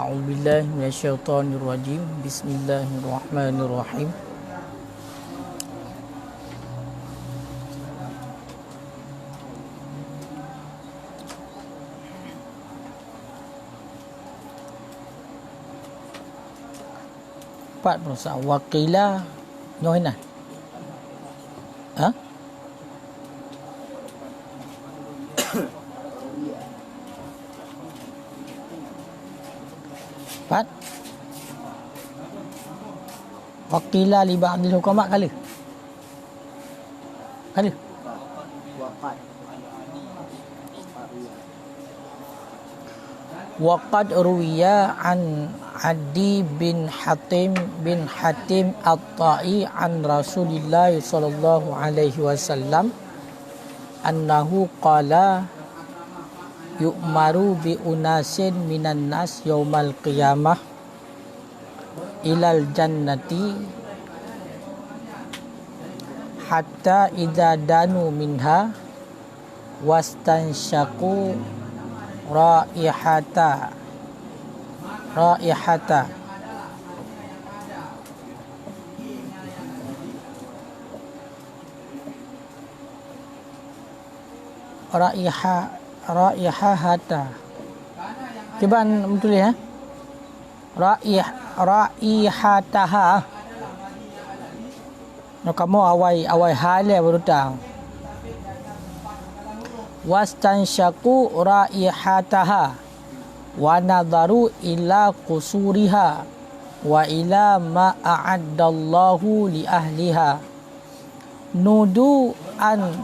A'udzubillahi minasyaitonirrajim. Bismillahirrahmanirrahim. Empat perusahaan wakila nyohinan. Ha? Empat. Wakila li ba'dil hukama kali. Kali. Waqad ruwiya an Adi bin Hatim At-Ta'i an Rasulillah sallallahu alaihi wasallam annahu qala yu'maru bi unasin minan nas yaumal qiyamah ilal jannati hatta idza danu minha wastansyaku raihata raihata. Cuba betul ya. Raihataha. No kamu awai hale baru tahu. Wastansyaku raihataha wa nadharu ila qusuriha wa ila ma a'addallahu li ahliha nudu an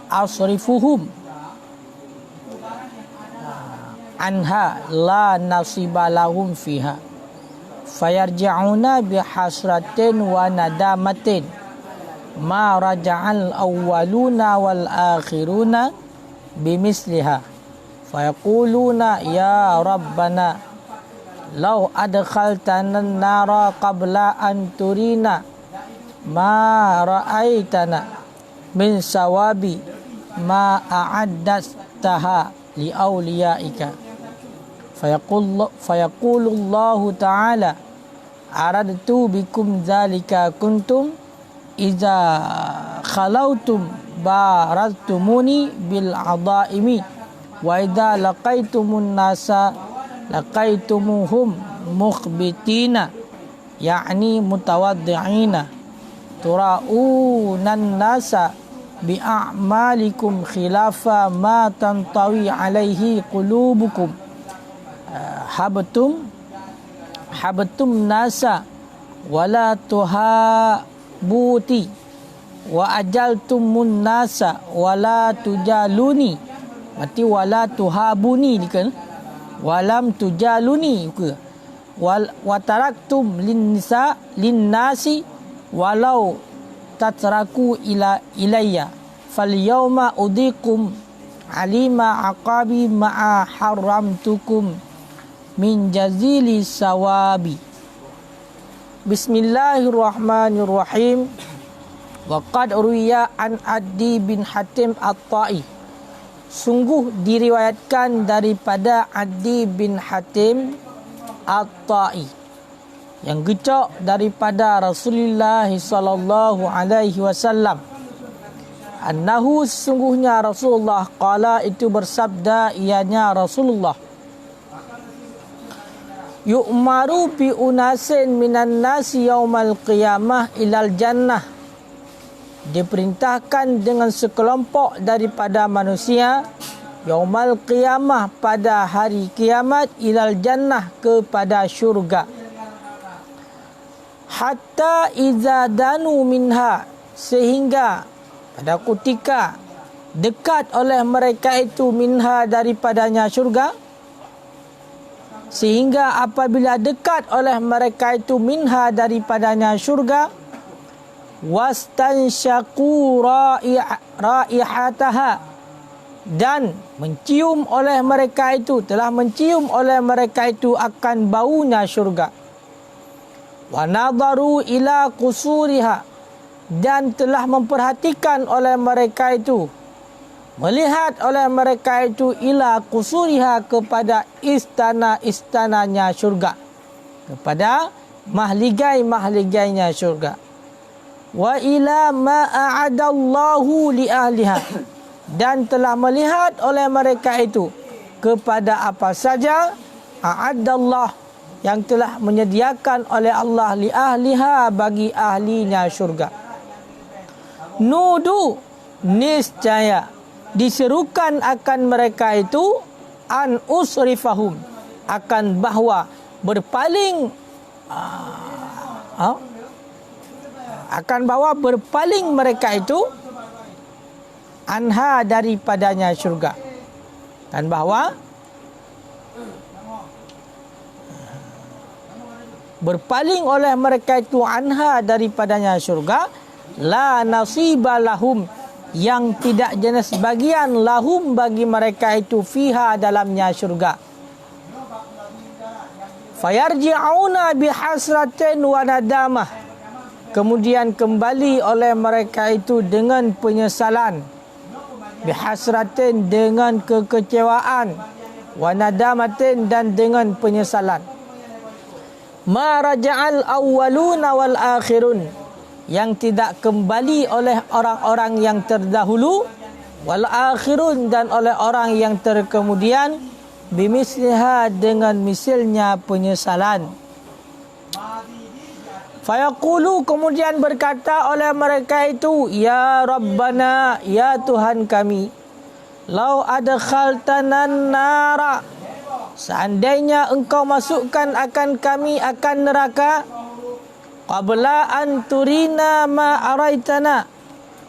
asrifuhum anha la nasiba lahum fiha fayarji'una bihasratin wa nadamatin ma raja'al awwaluna wal akhiruna bimisliha fayaquluna ya rabbana law adkhaltana an-nara qabla an turina ma ra'aitana min sawabi ma a'addastaha li awliyaika fayaqulullahu ta'ala aradtu bikum dzalika kuntum iza khalautum baraztumuni bil adaimi wa idza laqaitumun nasa laqaitumuhum mukhbitina yakni mutawaddi'ina tura'unan nasa bi'a'malikum khilafa ma tantawi alaihi qulubukum habtum nasa wala tuhabuti wa ajaltumun nasa wala tujaluni mati wala tuhabuni kan walam tujaluni ke wa taraktum linnasi walau tatraku ilayya falyawma udikum alima aqabi ma'a haramtukum min jazili sawabi. Bismillahirrahmanirrahim. Wa qad ruwiya an Adi bin Hatim At-Ta'i. Sungguh diriwayatkan daripada Adi bin Hatim At-Ta'i yang gecok daripada Rasulullah sallallahu alaihi wasallam annahu sungguhnya Rasulullah qala itu bersabda ianya Rasulullah yu'maru bi unasin minan nasi yaumal qiyamah ilal jannah diperintahkan dengan sekelompok daripada manusia yaumal qiyamah pada hari kiamat ilal jannah kepada syurga hatta iza danu minha sehingga pada ketika dekat oleh mereka itu minha daripadanya syurga sehingga apabila dekat oleh mereka itu minha daripadanya syurga wastansyaku raihataha dan mencium oleh mereka itu telah mencium oleh mereka itu akan baunya syurga wa nadharu ila qusuriha dan telah memperhatikan oleh mereka itu melihat oleh mereka itu ila qusuriha, kepada istana-istananya syurga, kepada mahligai-mahligainya syurga. Wa ila ma a'adallahu li ahliha, dan telah melihat oleh mereka itu kepada apa saja a'adallah, yang telah menyediakan oleh Allah li ahliha, bagi ahlinya syurga. Nudu, niscaya diserukan akan mereka itu an usrifahum, akan bahawa berpaling akan bahawa berpaling mereka itu anha, daripadanya syurga, dan bahawa berpaling oleh mereka itu anha, daripadanya syurga, la nasiba lahum, yang tidak jenis bagian lahum, bagi mereka itu fiha, dalamnya syurga. Fayarji'una bihasratin wa nadamah, kemudian kembali oleh mereka itu dengan penyesalan, bihasratin, dengan kekecewaan, wa nadamatin, dan dengan penyesalan. Ma raja'al awwaluna wal akhirun, yang tidak kembali oleh orang-orang yang terdahulu, wal akhirun, dan oleh orang yang terkemudian, bimisliha, dengan misalnya penyesalan. Fayaqulu, kemudian berkata oleh mereka itu, ya Rabbana, ya Tuhan kami, lau adkhaltanan nara, seandainya engkau masukkan akan kami akan neraka, qabla an turina ma araitana,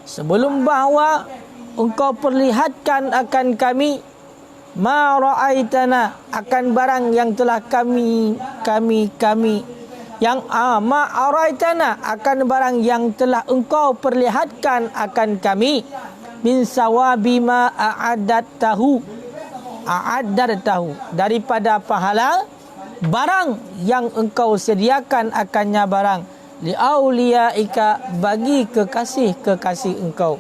sebelum bahawa engkau perlihatkan akan kami ma ra'aitana, akan barang yang telah kami yang ma araitana, akan barang yang telah engkau perlihatkan akan kami, min sawabi ma a'addattahu, daripada pahala barang yang engkau sediakan akannya barang, li auliyaika, bagi kekasih-kekasih engkau.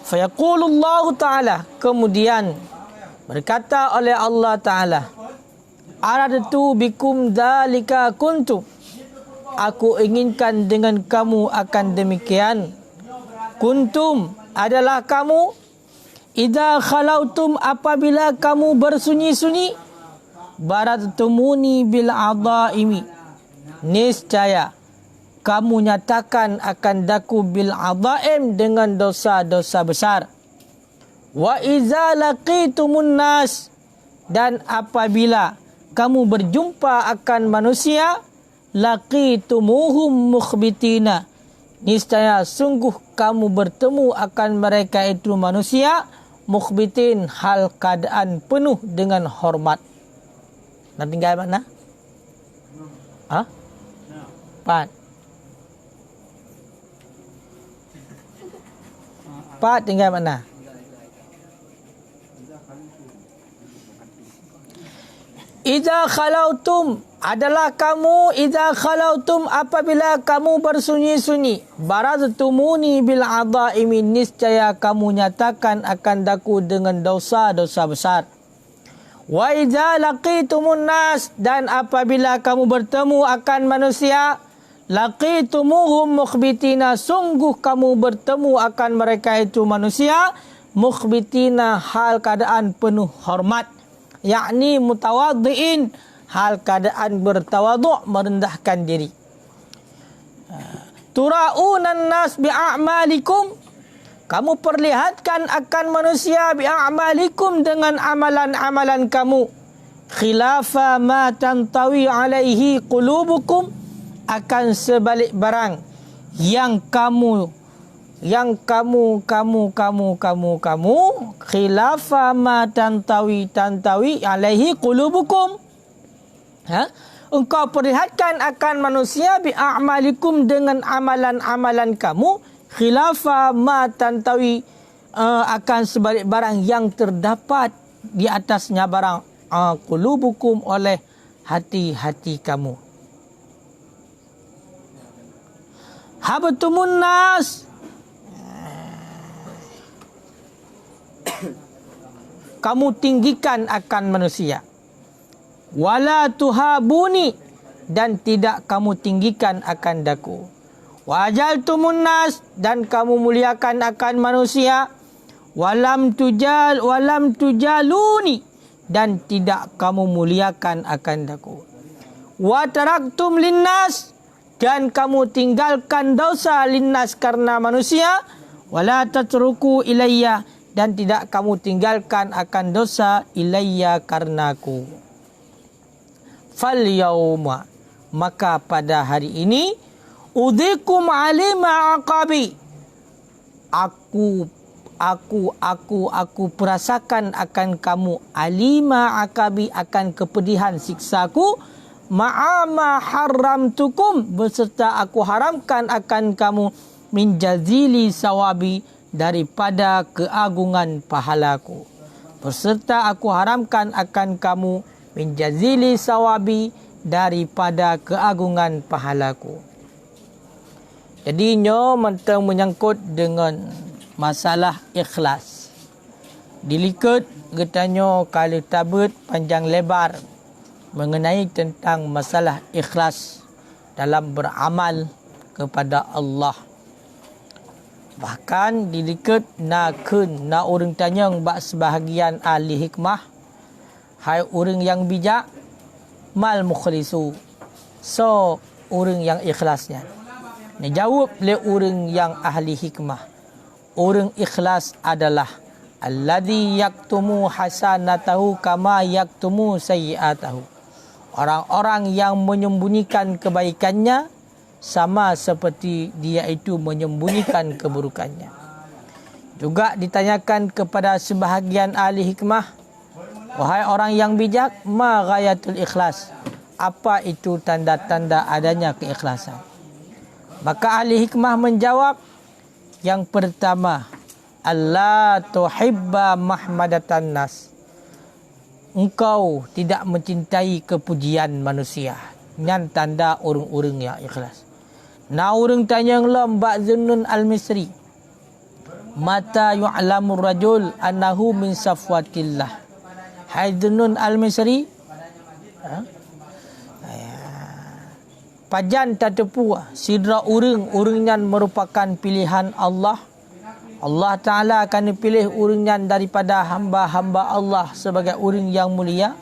Fayaqulullahu ta'ala, kemudian berkata oleh Allah Ta'ala, aradtu bikum dzalika kuntu, aku inginkan dengan kamu akan demikian. Kuntum, adalah kamu, idza khalautum, apabila kamu bersunyi-sunyi, baradtumuni bil adaimi, niscaya kamu nyatakan akan daku bil adaim, dengan dosa-dosa besar. Wa iza laqitumun nas, dan apabila kamu berjumpa akan manusia, laqitumuhum mukhbitina, niscaya sungguh kamu bertemu akan mereka itu manusia, mukhbitin, hal keadaan penuh dengan hormat. Nak tinggal mana? Pat tinggal mana? Idza khalautum, adalah kamu, idza khalautum, apabila kamu bersunyi-sunyi, baraztumuni bil adaimi, niscaya kamu nyatakan akan daku dengan dosa-dosa besar. Wa idza laqitumun nas, dan apabila kamu bertemu akan manusia, laqitumuhum mukhbitina, sungguh kamu bertemu akan mereka itu manusia, mukhbitina, hal keadaan penuh hormat, yakni mutawadhi'in, hal keadaan bertawadhu', merendahkan diri. Tura'unan nas bi'a'malikum, kamu perlihatkan akan manusia bi'a'malikum, dengan amalan-amalan kamu, khilafa ma tantawi alaihi qulubukum, akan sebalik barang yang kamu khilafa ma tantawi alaihi qulubukum, engkau perlihatkan akan manusia bi a'malikum, dengan amalan-amalan kamu, khilafa ma tantawi, akan sebalik barang yang terdapat di atasnya barang, qulubukum, oleh hati-hati kamu. Habtumun nas, kamu tinggikan akan manusia. Wala tuhabuni, dan tidak kamu tinggikan akan daku. Wa ajaltumun nas, dan kamu muliakan akan manusia. Walam tujaluni, dan tidak kamu muliakan akan daku. Wa taraktum linnas, dan kamu tinggalkan dosa linnas karena manusia. Wala tatruku ilayya, dan tidak kamu tinggalkan akan dosa ilayya karenaku. Fal yauma, maka pada hari ini, udhikum alima aqabi, aku perasakan akan kamu alima aqabi, akan kepedihan siksaku, ma'ama haramtukum, beserta aku haramkan akan kamu min jazili sawabi, daripada keagungan pahalaku. Beserta aku haramkan akan kamu min jazili sawabi, daripada keagungan pahalaku. Jadinya mentang menyangkut dengan masalah ikhlas. Dilikat getanya kalau tabut panjang lebar mengenai tentang masalah ikhlas dalam beramal kepada Allah. Bahkan dilikat na orang tanya bak sebahagian ahli hikmah, hai orang yang bijak, mal mukhlisu, so orang yang ikhlasnya. Dijawab oleh orang yang ahli hikmah, orang ikhlas adalah alladhi yaktumu hasanatahu kama yaktumu sayyi'atahu. Orang-orang yang menyembunyikan kebaikannya sama seperti dia itu menyembunyikan keburukannya. Juga ditanyakan kepada sebahagian ahli hikmah, wahai orang yang bijak, ma ghayatul ikhlas, apa itu tanda-tanda adanya keikhlasan? Maka ahli hikmah menjawab, yang pertama, Allah tuhibba mahmadatan nas, engkau tidak mencintai kepujian manusia. Dengan tanda orang-orang yang ikhlas. Nah orang tanya mbak Zunnun al-Misri, mata yu'lamur rajul annahu min safwatillah. Hai Zunnun al-Misri, pajan tak tepu sidra orang yang merupakan pilihan Allah. Allah Ta'ala akan dipilih orang daripada hamba-hamba Allah sebagai orang yang mulia.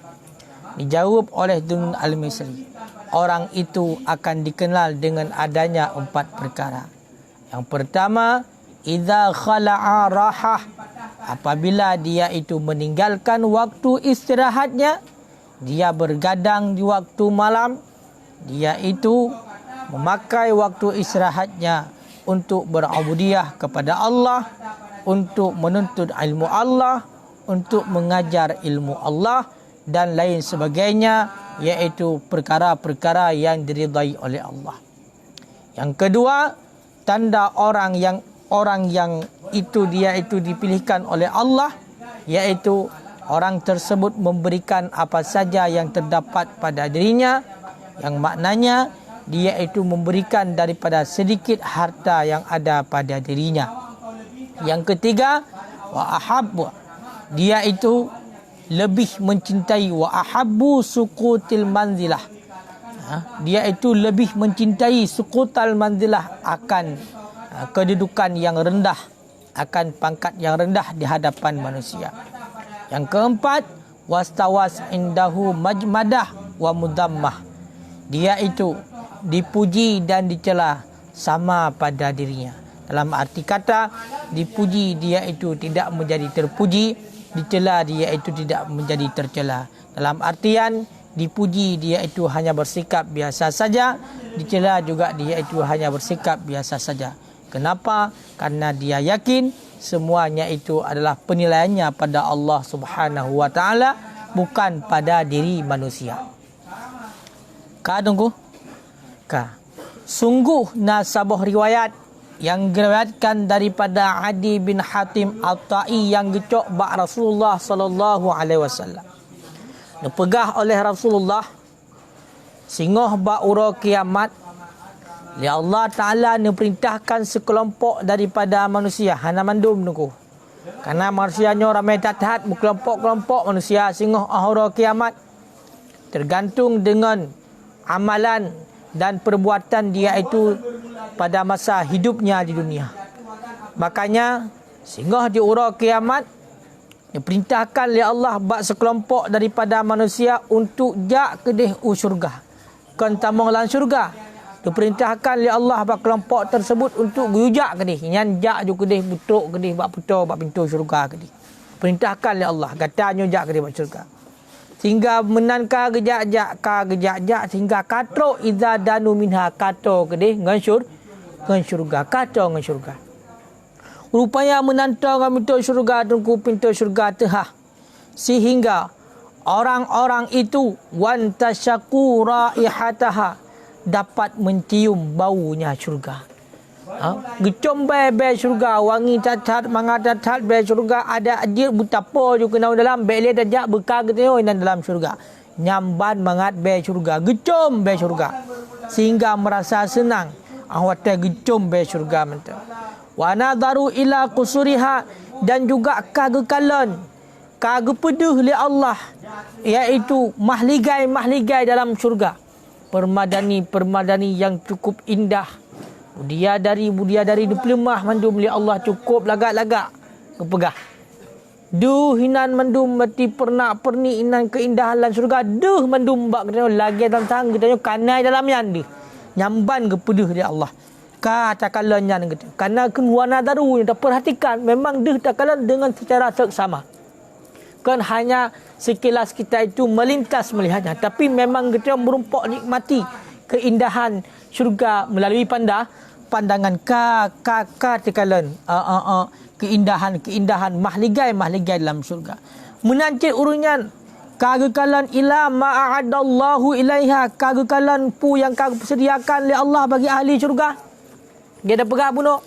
Dijawab oleh Zunnun al-Misri, orang itu akan dikenal dengan adanya 4 perkara. Yang pertama, idza khala'a rahah, apabila dia itu meninggalkan waktu istirahatnya, dia bergadang di waktu malam, dia itu memakai waktu istirahatnya untuk berubudiyah kepada Allah, untuk menuntut ilmu Allah, untuk mengajar ilmu Allah dan lain sebagainya, iaitu perkara-perkara yang diridai oleh Allah. Yang kedua, tanda orang yang itu dia itu dipilihkan oleh Allah, iaitu orang tersebut memberikan apa saja yang terdapat pada dirinya, yang maknanya dia itu memberikan daripada sedikit harta yang ada pada dirinya. Yang ketiga, wa ahabbu, dia itu lebih mencintai, wa ahabbu suqutil manzilah, dia itu lebih mencintai suqutal manzilah, akan kedudukan yang rendah, akan pangkat yang rendah di hadapan manusia. Yang keempat, wastawas indahu majmadah wa mudammah, dia itu dipuji dan dicela sama pada dirinya. Dalam arti kata, dipuji dia itu tidak menjadi terpuji, dicela dia itu tidak menjadi tercela. Dalam artian, dipuji dia itu hanya bersikap biasa saja, dicela juga dia itu hanya bersikap biasa saja. Kenapa? Karena dia yakin semuanya itu adalah penilaiannya pada Allah Subhanahu wa taala, bukan pada diri manusia. Tunggu. Sungguh nasabah riwayat yang diriwayatkan daripada Adi bin Hatim At-Ta'i yang gecok bak Rasulullah sallallahu alaihi wasallam. Dipegah oleh Rasulullah singoh bak ura kiamat. Ya Allah Ta'ala perintahkan sekelompok daripada manusia hana mandum nuku Karena manusianya ramai tatat berkelompok-kelompok manusia sehingga akhir kiamat tergantung dengan amalan dan perbuatan dia itu pada masa hidupnya di dunia. Makanya sehingga di akhir kiamat diperintahkan oleh Allah bak sekelompok daripada manusia untuk jak ke deh syurga. Kan tamang lan syurga. Diperintahkan oleh Allah bak kelompok tersebut untuk gujak ke deh. Nyan jak ju ke deh butruk ke deh bak pintu syurga ke deh. Perintahkan oleh Allah katanya jak ke deh bak syurga. Sehingga menanka gejak-jak sehingga katro iza danu minha kato ke deh ngan syurga kato ngan syurga. Rupanya menantang pintu syurga tunggu pintu syurga tehah. Sehingga orang-orang itu wantasyaku raihataha dapat mencium baunya syurga. Gecom be syurga wangi cacat mangatat be syurga ada ajir butapo ju kena dalam bele dajak bekag teo dalam syurga. Nyamban mangat be syurga gecom be syurga sehingga merasa senang awat gecom be syurga mentah. Wa nadaru ila qusuriha dan juga kagekalan kagepeduh li Allah iaitu mahligai dalam syurga, permadani yang cukup indah, budia dari diplemah mandum li Allah cukup lagak-lagak kepegah hinan mandum mati perni inan keindahan lan syurga mandum bak kena lagi dalam tang kita kanai dalam yan nyamban kepeduh li Allah katakannya gitu. Karena kenuana daru yang perhatikan memang dia takalan dengan secara seksama. Kan hanya sekilas kita itu melintas melihatnya, tapi memang kita merumpak nikmati keindahan syurga melalui pandangan takalan keindahan mahligai dalam syurga. Menancit urunyan kagekalan ila ma'adallahu ilaiha kagekalan pu yang kag sediakan oleh Allah bagi ahli syurga. Dia dah pegah bunuh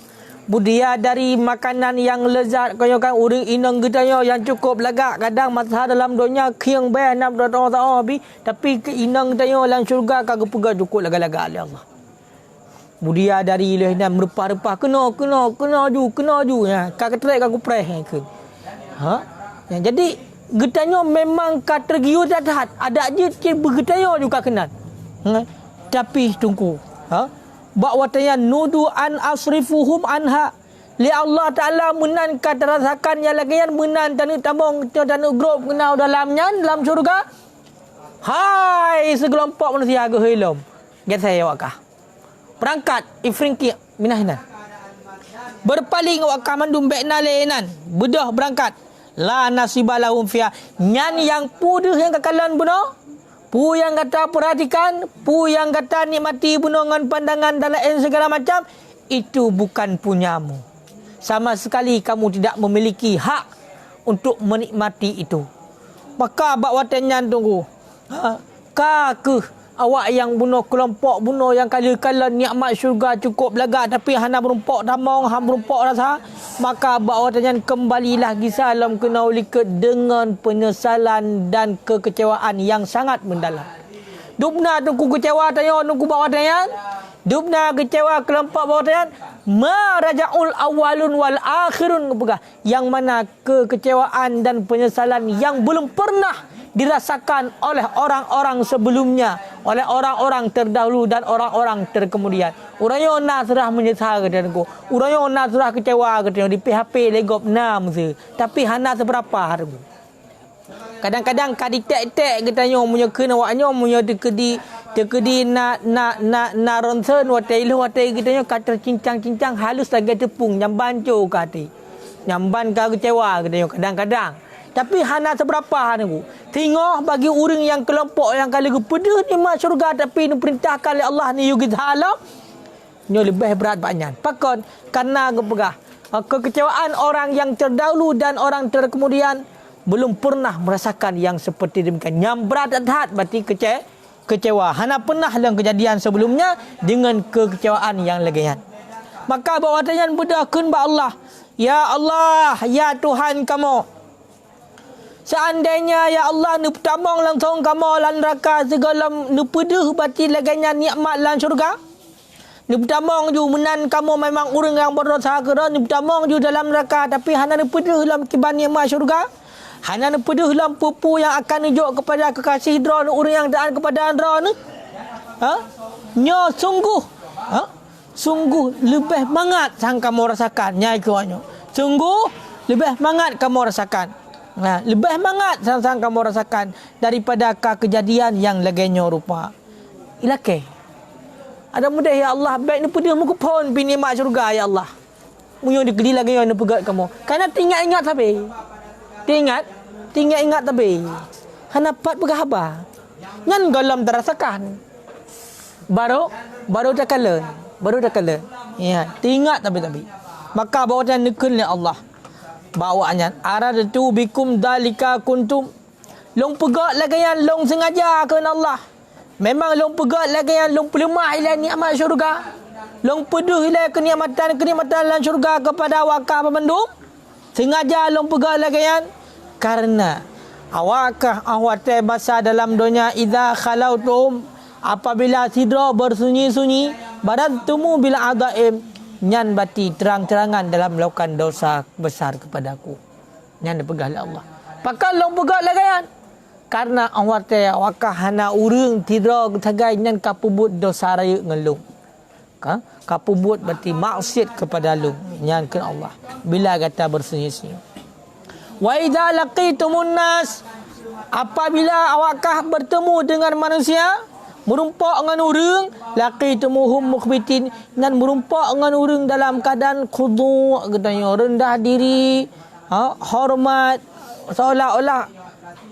budia dari makanan yang lezat kaya kan uring inang getanya yang cukup lagak kadang masa dalam dunia kiang bayar nak doa tapi ke inang getanya dalam syurga kagak pegah cukup lagak-lagak oleh Allah. Budia dari lehna merepah-repah kena ju ya kagak trek kagak preh ke. Ya, jadi getanya memang katergiu dadat ada je bergetanya juga kenal. Tapi tunggu bakwatanya nudu an asrifuhum anha li Allah Taala menan kata rasakan yang lagian menan tanu tamong tanu grup kenal dalamnya dalam syurga. Hai segelompok manusia ke hilom get saya wakah berangkat ifringki minahinan berpaling wakah mandum bekna lenan bedah berangkat la nasibalahum fiha nyan yang puduh yang kekalan bunuh pu yang kata perhatikan, pu yang kata nikmati bunungan pandangan dan lain segala macam, itu bukan punyamu. Sama sekali kamu tidak memiliki hak untuk menikmati itu. Maka bakwatannya tunggu. Awak yang bunuh kelompok bunuh yang kala-kala nikmat syurga cukup belagak tapi hana berumpok damong ham berumpok rasa maka bakwatannya kembali lagi salam kena uliket dengan penyesalan dan kekecewaan yang sangat mendalam. Dubna tunggu kecewa tanya tunggu bakwatannya dubna kecewa kelompok bakwatannya ma rajaul awalun wal akhirun yang mana kekecewaan dan penyesalan yang belum pernah dirasakan oleh orang-orang sebelumnya, oleh orang-orang terdahulu dan orang-orang terkemudian. Urangnya nak serah menyesal ke denku. Urangnya nak serah kecewa ke denku di PHP legop nam se. Tapi hana seberapa harga. Kadang-kadang kaditek-tek katanya punya kena waknya punya dekedi na ronsen watai lu watai katanya kata cincang-cincang halus lagi tepung nyamban jo kati. Nyamban ka kecewa katanya kadang-kadang. Tapi hana seberapa harga. Tengok bagi orang yang kelompok yang kali kepeduh ni mak syurga tapi diperintahkan oleh Allah ni yugi ta'ala ni lebih berat banyak. Pakon karena kepegah kekecewaan orang yang terdahulu dan orang terkemudian belum pernah merasakan yang seperti demikian. Yang berat hati berarti kecewa. Hana pernah dalam kejadian sebelumnya dengan kekecewaan yang legian. Maka bawatanya bedahkan ba Allah. Ya Allah, ya Tuhan kamu. Seandainya ya Allah ni pertamang langsung kamu lan neraka segala ni peduh berarti laganya nikmat lan syurga. Ni pertama ju menan kamu memang orang yang berdosa ke ni pertama ju dalam neraka tapi hana ni peduh dalam kiban nikmat syurga. Hana ni peduh dalam pupu yang akan nunjuk kepada kekasih hidra orang yang daan kepada andra ni. Nyo sungguh sungguh lebih mangat sang kamu rasakan nyai kuanyo. Sungguh lebih mangat kamu rasakan. Lebih mangat sang kamu rasakan daripada kejadian yang lagenyo rupa. Ilake. Ada mudah ya Allah baik ni pedih muka pun bini mak syurga ya Allah. Munyo digedi lagi yo pegat kamu. Karena tinggal ingat tapi. Tinggal ingat tapi. Hana pat berkhabar. Ngan galam terasakan. Baru dah kala. Ya, tinggal tapi. Maka bawa dan nekun oleh Allah. Bawanya aradtu bikum dalika kuntum. Long pegat lagi yang long sengaja kerana Allah. Memang long pegat lagi yang long pelemah ilai nikmat syurga. Long peduh ilai kenikmatan dalam syurga kepada wakah pemendung. Sengaja long pegat lagi yang karena awakah awate basa dalam dunia idza khalautum apabila sidra bersunyi-sunyi badantumu bila adaim nyan bati terang-terangan dalam melakukan dosa besar kepadaku. Nyan dipegah oleh Allah. Pakal long pegat lagi yang karena awate wakah hana urang tidra tagai nyan kapubut dosa raya ngelung. Kapubut berarti maksiat kepada lu nyan ke Allah. Bila kata bersunyi-sunyi. Wa idza laqitumun nas apabila awakah bertemu dengan manusia merumpak dengan urang laqitumuhum mukhbitin dan merumpak dengan urang dalam keadaan khudu' katanya rendah diri, hormat seolah-olah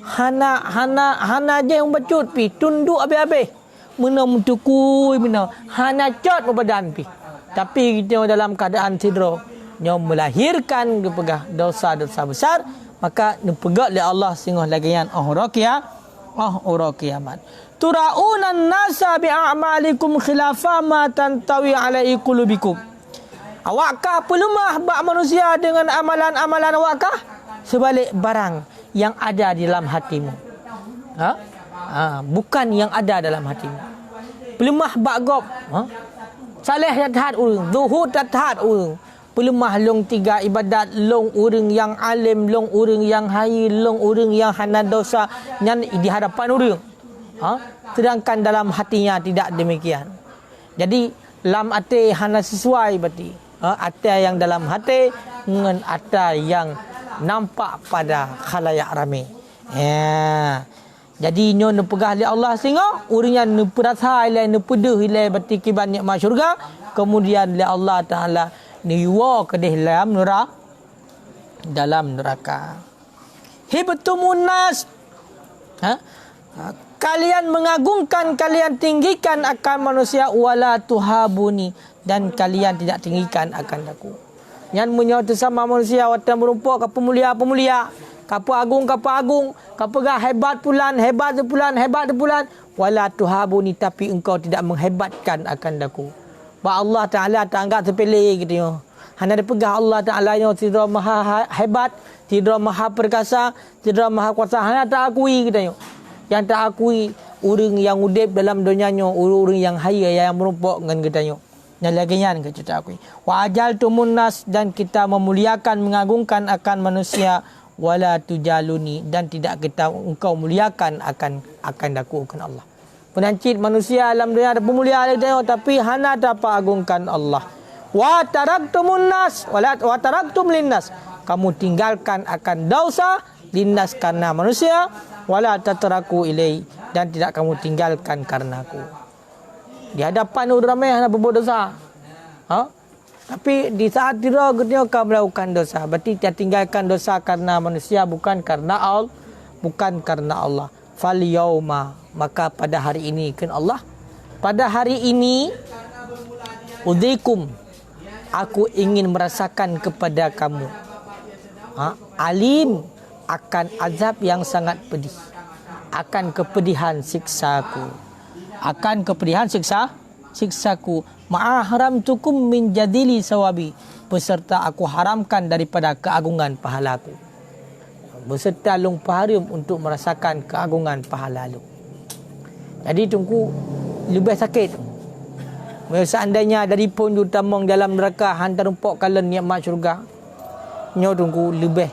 hana je yang becut pi tunduk habis-habis mena mentukui mena hana cot badan pi tapi kita dalam keadaan sidra nyo melahirkan kepegah dosa-dosa besar maka nepegat oleh Allah singgoh lagian urakiamat turaunan nasa bi a'malikum khilafa ma tantawi alai qulubikum. Awakkah pelemah bak manusia dengan amalan-amalan awakkah sebalik barang yang ada di dalam hatimu. Bukan yang ada dalam hatimu. Pelemah bak gop. Saleh taat urang, zuhud taat urang. Pelemah long tiga ibadat, long urang yang alim, long urang yang hayi, long urang yang hana dosa yang di hadapan urang. Sedangkan dalam hatinya tidak demikian. Jadi lam hati hana sesuai berarti. Hati yang dalam hati dengan hati yang nampak pada khalayak ramai. Ya. Jadi nyo nepegah oleh Allah sehingga urang yang neperasa ilai nepeduh ilai berarti kiban nikmat syurga kemudian oleh Allah Taala niwa ke dalam neraka. Hibtumun nas. Kalian mengagungkan, kalian tinggikan akan manusia wala tuhabuni dan kalian tidak tinggikan akan aku. Yang menyatu sama manusia watan merumpak kapu mulia, kapu agung, kapu gah hebat pulan, wala tuhabuni tapi engkau tidak menghebatkan akan aku. Ba Allah Taala tak anggap sepele gitu. Hanya dipegah Allah Taala yang tidak maha hebat, tidak maha perkasa, tidak maha kuasa, hanya tak akui gitu. Yang tak akui orang yang udip dalam dunianya, orang yang haya yang merumpak dengan kitanya. Yang lagian kita akui. Wa ajaltumun nas dan kita memuliakan mengagungkan akan manusia wala tujaluni dan tidak kita engkau muliakan akan aku akan Allah. Penancit manusia alam dunia ada pemuliaan dia tapi hana dapat agungkan Allah. Wa taraktumun nas wa taraktum linnas. Kamu tinggalkan akan dosa linnas karena manusia wala tatraku ilai dan tidak kamu tinggalkan karena aku. Di hadapan orang ramai hana berbuat dosa. Tapi di saat dia kau melakukan dosa, berarti dia tinggalkan dosa karena manusia bukan karena Allah. Fal yauma, maka pada hari ini kan Allah. Pada hari ini udzikum, aku ingin merasakan kepada kamu alim akan azab yang sangat pedih, akan kepedihan siksaku, siksaku ma'ahramtukum min jadili sawabi, beserta aku haramkan daripada keagungan pahalaku, beserta long paharim untuk merasakan keagungan pahala lu. Jadi tunggu lebih sakit Seandainya dari pun utamong dalam neraka hantar rumpok kalian nikmat syurga. Nyo tunggu lebih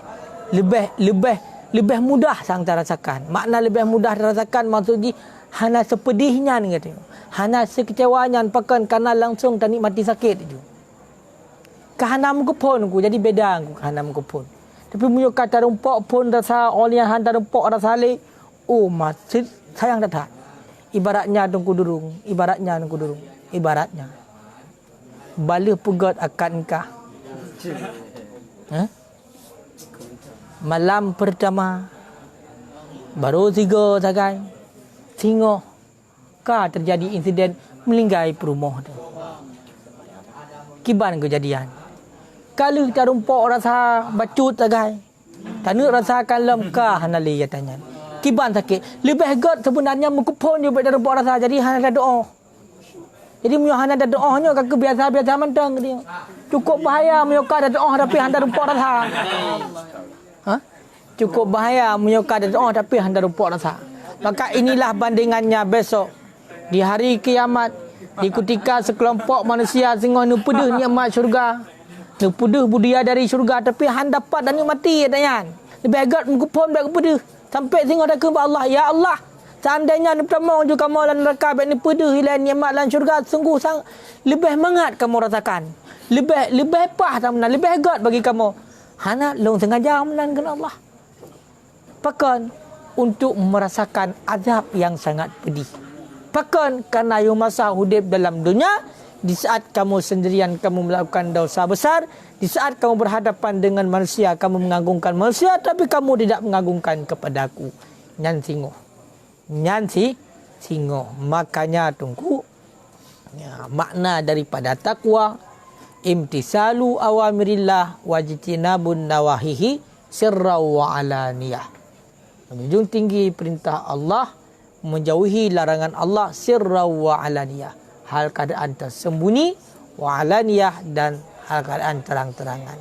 mudah sang terasakan. Makna lebih mudah terasakan maksudnya hana sepedihnya ni kata. Hana sekecewanya pakan karena langsung tak nikmati sakit itu. Kahanam ku pun ku jadi beda ku kahanam ku pun. Tapi punya kata rumpok pun rasa oleh hantar rumpok rasa le. Oh masih sayang tak. Ibaratnya tunggu durung, ibaratnya bala pegat akan nikah. Malam pertama baru 3 sagai singo ka terjadi insiden melinggai perumah tu. Kiban kejadian. Kalau kita rumpok rasa bacut sagai. Tanuk rasakan lemkah hanali ya tanya. Kiban sakit. Lebih god sebenarnya mengkupon dia pada rumpok rasa jadi hana ada doa. Jadi mu hana ada doanya kak biasa-biasa mentang dia. Cukup bahaya mu ada doa tapi hana rumpok rasa. Cukup bahaya menyokar dan doa tapi hendak rumput rasa. Maka inilah bandingannya besok di hari kiamat, di ketika sekelompok manusia singgoh nupeduh nikmat syurga, nupeduh budia dari syurga tapi hendak dapat dan nikmati dayan. Lebih agak mengupon baik kepeduh sampai singgoh dah ke Allah. Ya Allah, seandainya pertama juga kamu dan neraka baik nupeduh hilang nikmat dan syurga, sungguh sang lebih mangat kamu rasakan. Lebih pah tamna, lebih agak bagi kamu. Hana long sengaja melan kena Allah. Bahkan untuk merasakan azab yang sangat pedih. Bahkan kerana you masa hidup dalam dunia, di saat kamu sendirian kamu melakukan dosa besar, di saat kamu berhadapan dengan manusia, kamu mengagungkan manusia tapi kamu tidak mengagungkan kepadaku. Nyan singo. Makanya tunggu makna daripada takwa, imtisalu awamirillah wajtinabun nawahihi sirra wa alaniyah. Menjunjung tinggi perintah Allah, menjauhi larangan Allah sirra wa alaniyah, hal keadaan tersembunyi, wa alaniyah dan hal keadaan terang-terangan.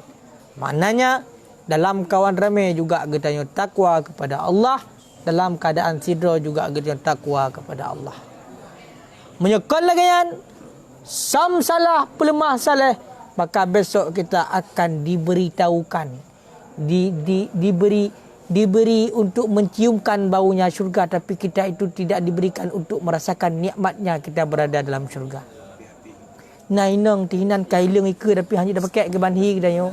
Maknanya dalam kawan ramai juga kita takwa kepada Allah, dalam keadaan sidra juga kita takwa kepada Allah. Menyekal lagi yang sam salah, pelemah salah, maka besok kita akan diberitahukan, diberi untuk menciumkan baunya syurga, tapi kita itu tidak diberikan untuk merasakan nikmatnya kita berada dalam syurga. Nainang tihinan kaileng ika tapi hanya dah pakai ke banhi kita yo.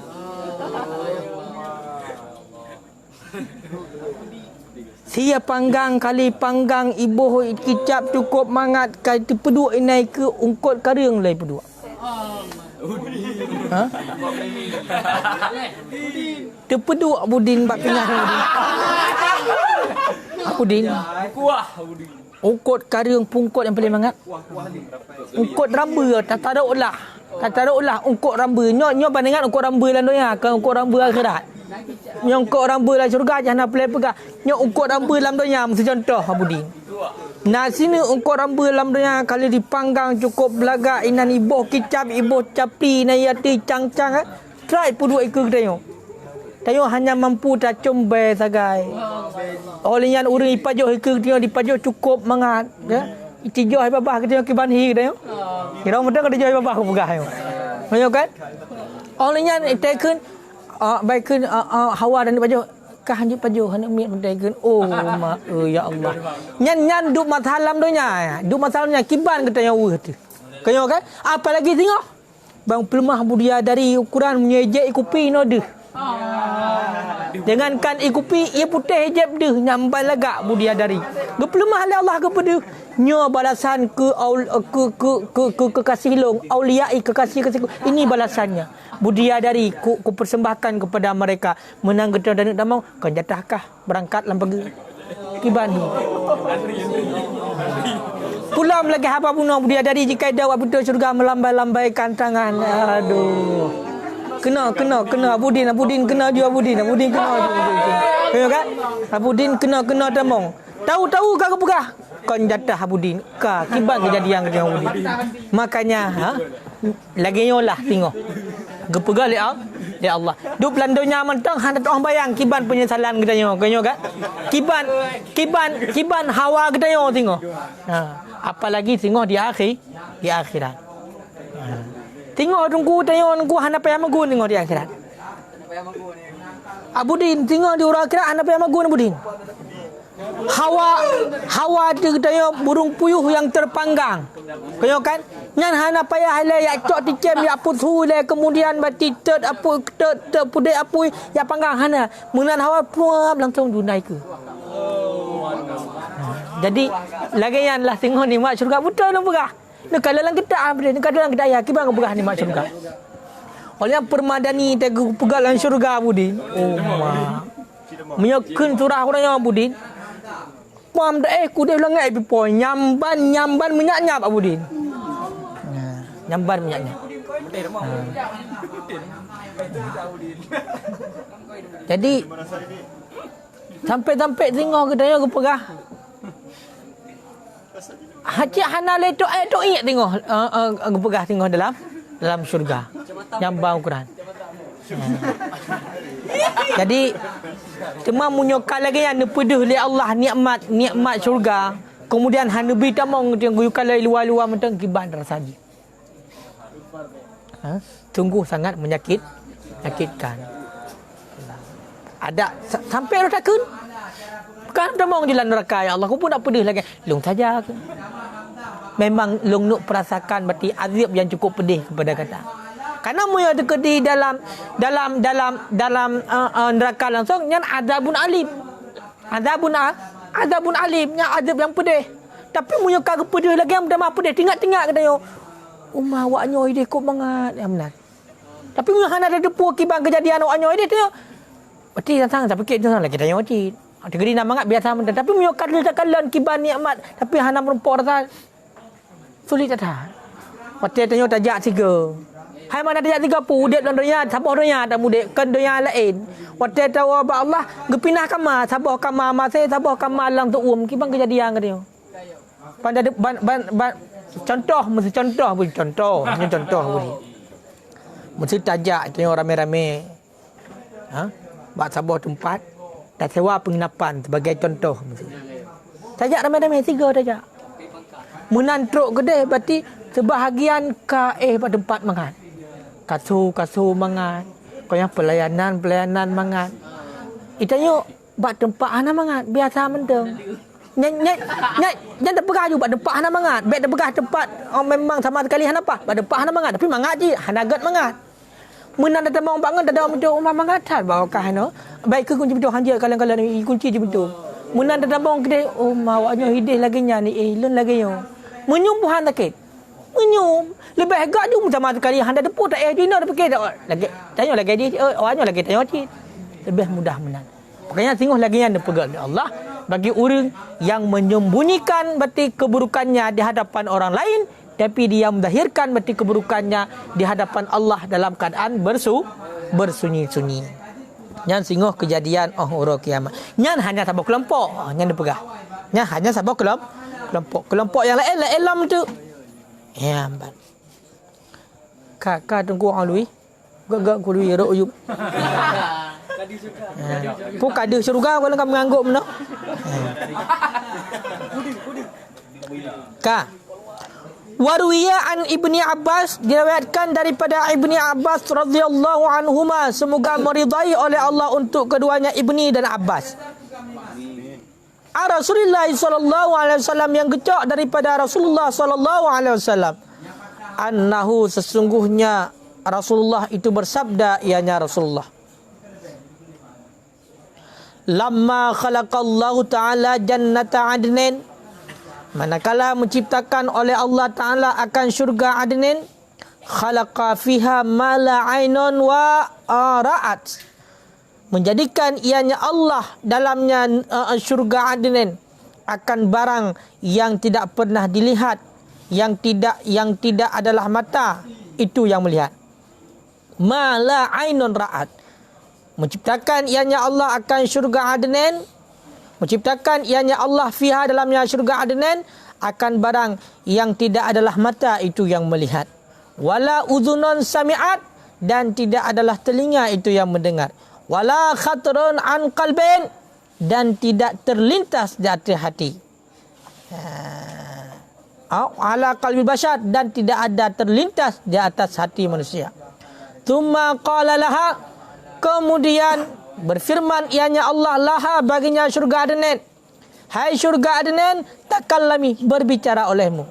Sia panggang kali panggang ibuh kicap cukup mangat kai tepeduk inai ke ungkot kareng lai peduk. Terpeduk Budin bak pingah Budin. Ungkot karung pungkot yang paling mangat. Ungkot ramba tak taruhlah. Ungkot ramba. Nyo bandingan ungkot ramba lan donya ke ungkot ramba akhirat. Nyo ungkot ramba la syurga jangan pelai pegang. Nyo ungkot ramba lam donya mesti contoh Budin. Nah sini ungkot ramba lam donya kali dipanggang cukup belagak inan ibuh kicap ibuh capi nayati cang-cang. Try pun dua ikut kita tayo hanya mampu tak combe sagai. Oleh yang urang ipajoh ikut dia dipajoh cukup mangat ya. Itijoh babah kita ke banhi kita yo. Kira mudah kada joh babah ku pegah yo. Mayo kan? Oleh yang itekeun baikkeun hawa dan dipajoh kah hanjuk pajoh hendak mit mentekeun. Oh ma ya Allah. Nyan duk masalam donya. Duk masalamnya kiban kita yo tu. Kayo kan? Apalagi tengok bang pelemah budia dari ukuran menyejek ikupi no deh. Jangankan ikupi ia putih hijab deh nyampai lagak budia dari. Gepelemah oleh Allah kepada nyo balasan ke kekasih long auliai kekasih ini balasannya. Budia dari ku persembahkan kepada mereka menang gedang dan damau kan jatahkah berangkat lampagi kibani. Pulang lagi haba bunuh budia dari jika dakwah betul surga melambai-lambaikan tangan. Aduh. Kena Budin kena juga Budin kena. Ya kan? Budin kena tamong. Tahu kagak pegah. Kon jatah Budin. Ka kiban kejadian ke Budin. Makanya lagi nyolah tengok. Gepegah li Allah. Duk landonya mentang hendak orang bayang kiban penyesalan kita nyo kan? Kiban hawa kita nyo tengok. Apalagi tengok di akhirat. Tengok tengok hana payah magun tengok di akhirat. Abudin tengok di orang akhirat hana payah magun Abudin. Hawa dia tanya burung puyuh yang terpanggang. Kau kan? Ngan hana payah le ya cok ticem ya putu le kemudian bati tet apu tet pudai apu ya panggang hana. Mengan hawa puap langsung dunai ke. Jadi lagi yang lah tengok ni mak syurga betul nak berah. Nak kalau lang kita apa ni kalau lang kita ya kibang berah ni mak syurga. Oleh permadani tegu pegalan syurga Budin. Oh mak. Menyokun surah orang Budin. Pam dah ku dia lengai pipo nyamban menyap Abudin. Nyamban menyap. Jadi sampai tengok ke dia ke pegah. Haji hana le tu ingat tengok ke pegah tengok dalam syurga. Nyambang Quran. Jadi cuma munyokal lagi yang nepeduh li Allah nikmat syurga. Kemudian hana bi tamong yang guyukan luar-luar mentang kiban rasanya. Sungguh sangat menyakitkan. Ada sampai dah takun. Kan tamong di neraka ya Allah, aku pun tak pedih lagi. Long saja. Memang long nuk perasakan berarti azab yang cukup pedih kepada kata. Karena mu yang dekat di dalam neraka langsung yang azabun alim. Azabun alim yang azab yang pedih. Tapi mu yang kagak pedih lagi yang dah pedih tinggal kata yo. Umah awaknya ide kok banget ya benar. Tapi mu hana ada depu akibat kejadian awaknya ide tu. Berarti datang tak fikir tu lagi tanya wajib. Ada geri nama ngak biasa mendah tapi mu kadal cakalan kiban nikmat tapi hana merempor rasa sulit dah. Berarti tanya tajak tiga. Hai mana dia tiga pu dek dalam dunia sabah dunia tak mudek kan dunia lain. Waktu tahu ba Allah gepinah kama sabah kama mase sabah kama lang tu kibang kejadian ke dia. Pada contoh mesti contoh pun mesti tajak tengok rame-rame. Bak sabah tempat dah sewa penginapan sebagai contoh mesti. Tajak rame-rame tiga tajak. Munan truk gede berarti sebahagian pada tempat makan. Kasu mangat. Kau yang pelayanan mangat. Itanya buat tempat ana mangat biasa mendeng. Nyat dah pegah juga tempat ana mangat. Baik dah pegah tempat memang sama sekali hana apa. Pada tempat ana mangat tapi mangat je hana gat mangat. Menan dah tamang bangun dah betul umah mangat bawa kah no. Baik ke kunci betul hanja kalau ni kunci je betul. Menan dah tamang gede awaknya hidih lagi nya ni lun lagi yo. Menyumbuhan sakit. Menyum lebih agak tu sama sekali handa depu tak dina dah fikir lagi tanya lagi dia orangnya lagi tanya dia lebih mudah menang. Makanya tengok lagi yang dipegang Allah bagi orang yang menyembunyikan berarti keburukannya di hadapan orang lain tapi dia mendahirkan berarti keburukannya di hadapan Allah dalam keadaan bersunyi-sunyi. Nyan singoh kejadian orang kiamat. Nyan hanya sabab kelompok nyan dipegang. Nyan hanya sabab kelompok yang lain alam tu. Ya, ambat. Kakak tunggu alui. Gagak ku lui ro uyup. Pu kada syurga kalau kamu ngangguk meno. Ka. Waruwiya an Ibni Abbas diriwayatkan daripada Ibni Abbas radhiyallahu anhuma semoga meridai oleh Allah untuk keduanya Ibni dan Abbas. Rasulullah sallallahu alaihi wasallam yang gecak daripada Rasulullah sallallahu alaihi wasallam annahu sesungguhnya Rasulullah itu bersabda ianya Rasulullah lamma khalaqallahu taala jannata adnin manakala menciptakan oleh Allah taala akan syurga adnin khalaqa fiha ma la ainun wa ra'at menjadikan ianya Allah dalamnya syurga adnin akan barang yang tidak pernah dilihat yang tidak adalah mata itu yang melihat ma la ainun ra'at menciptakan ianya Allah akan syurga adnin menciptakan ianya Allah fiha dalamnya syurga adnin akan barang yang tidak adalah mata itu yang melihat wala udhunun sami'at dan tidak adalah telinga itu yang mendengar wala khatrun an qalbin dan tidak terlintas di hati. ala qalbil bashar, dan tidak ada terlintas di atas hati manusia. Tsumma qala laha, kemudian berfirman ianya Allah laha baginya syurga Adnan, hai syurga Adnan, takallami, berbicara olehmu.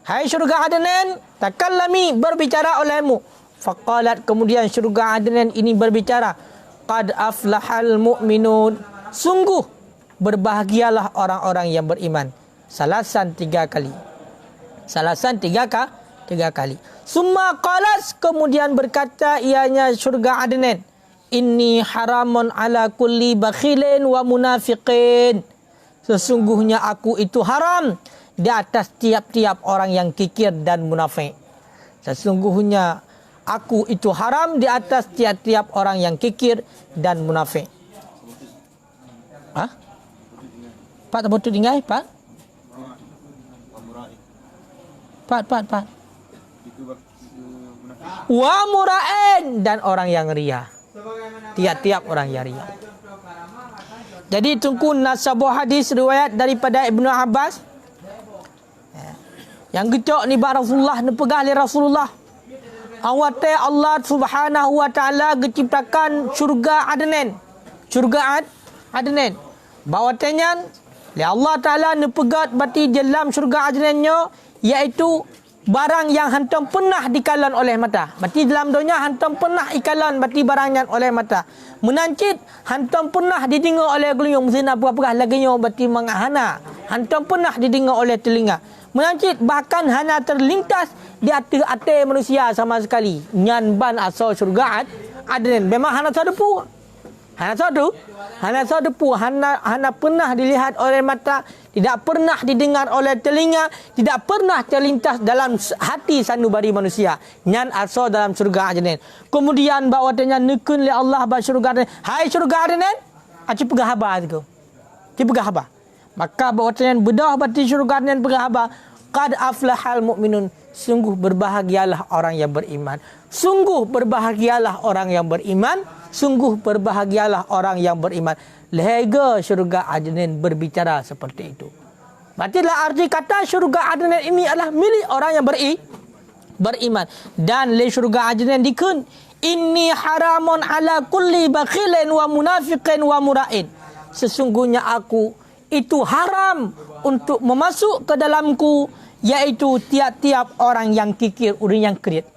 Hai syurga Adnan, takallami, berbicara olehmu. Faqalat, kemudian syurga Adnan ini berbicara, qad aflahal mu'minun, sungguh berbahagialah orang-orang yang beriman. Salasan 3 kali. Salasan 3 kali. Summa qalas, kemudian berkata ianya syurga Adnan, inni haramun ala kulli bakhilin wa munafiqin. Sesungguhnya aku itu haram di atas tiap-tiap orang yang kikir dan munafik. Sesungguhnya aku itu haram di atas tiap-tiap orang yang kikir dan munafik. Pak tak betul tinggal, Pak? Pak. Wa mura'in, dan orang yang ria. Tiap-tiap orang yang ria. Jadi tunggu sebuah hadis riwayat daripada Ibnu Abbas. Yang gecok ni ba Rasulullah, ni pegah oleh Rasulullah. Awate Allah Subhanahu wa taala ciptakan syurga Adnan. Syurga Adnan. Bawatanya li Allah taala ni pegat bati dalam syurga Adnannya, iaitu barang yang hantam pernah dikalan oleh mata. Bati dalam dunia hantam pernah ikalan bati barangnya oleh mata. Menancit hantam pernah didengar oleh gelingung zina apa-apa laginya bati mangahana. Hantam pernah didengar oleh telinga. Menancit bahkan hanya terlintas di hati manusia sama sekali. Nyan ban asal syurga Adnan. Memang hanya sadepu. Hanya sadepu. Hanya pernah dilihat oleh mata, tidak pernah didengar oleh telinga, tidak pernah terlintas dalam hati sanubari manusia. Nyan asal dalam syurga Adnan. Kemudian bawatanya nekun li Allah ba syurga Adnan. Hai syurga Adnan, aci pegah haba tu. Ci pegah haba. Maka bawatanya bedah bati syurga Adnan pegah haba. Qad aflahal mu'minun, sungguh berbahagialah orang yang beriman. Sungguh berbahagialah orang yang beriman. Sungguh berbahagialah orang yang beriman. Lega syurga Adnan berbicara seperti itu. Berartilah arti kata syurga Adnan ini adalah milik orang yang beriman. Dan le syurga Adnan dikun, inni haramun ala kulli bakhilin wa munafiqin wa mura'in. Sesungguhnya aku itu haram untuk memasuk ke dalamku, iaitu tiap-tiap orang yang kikir, orang yang kerit.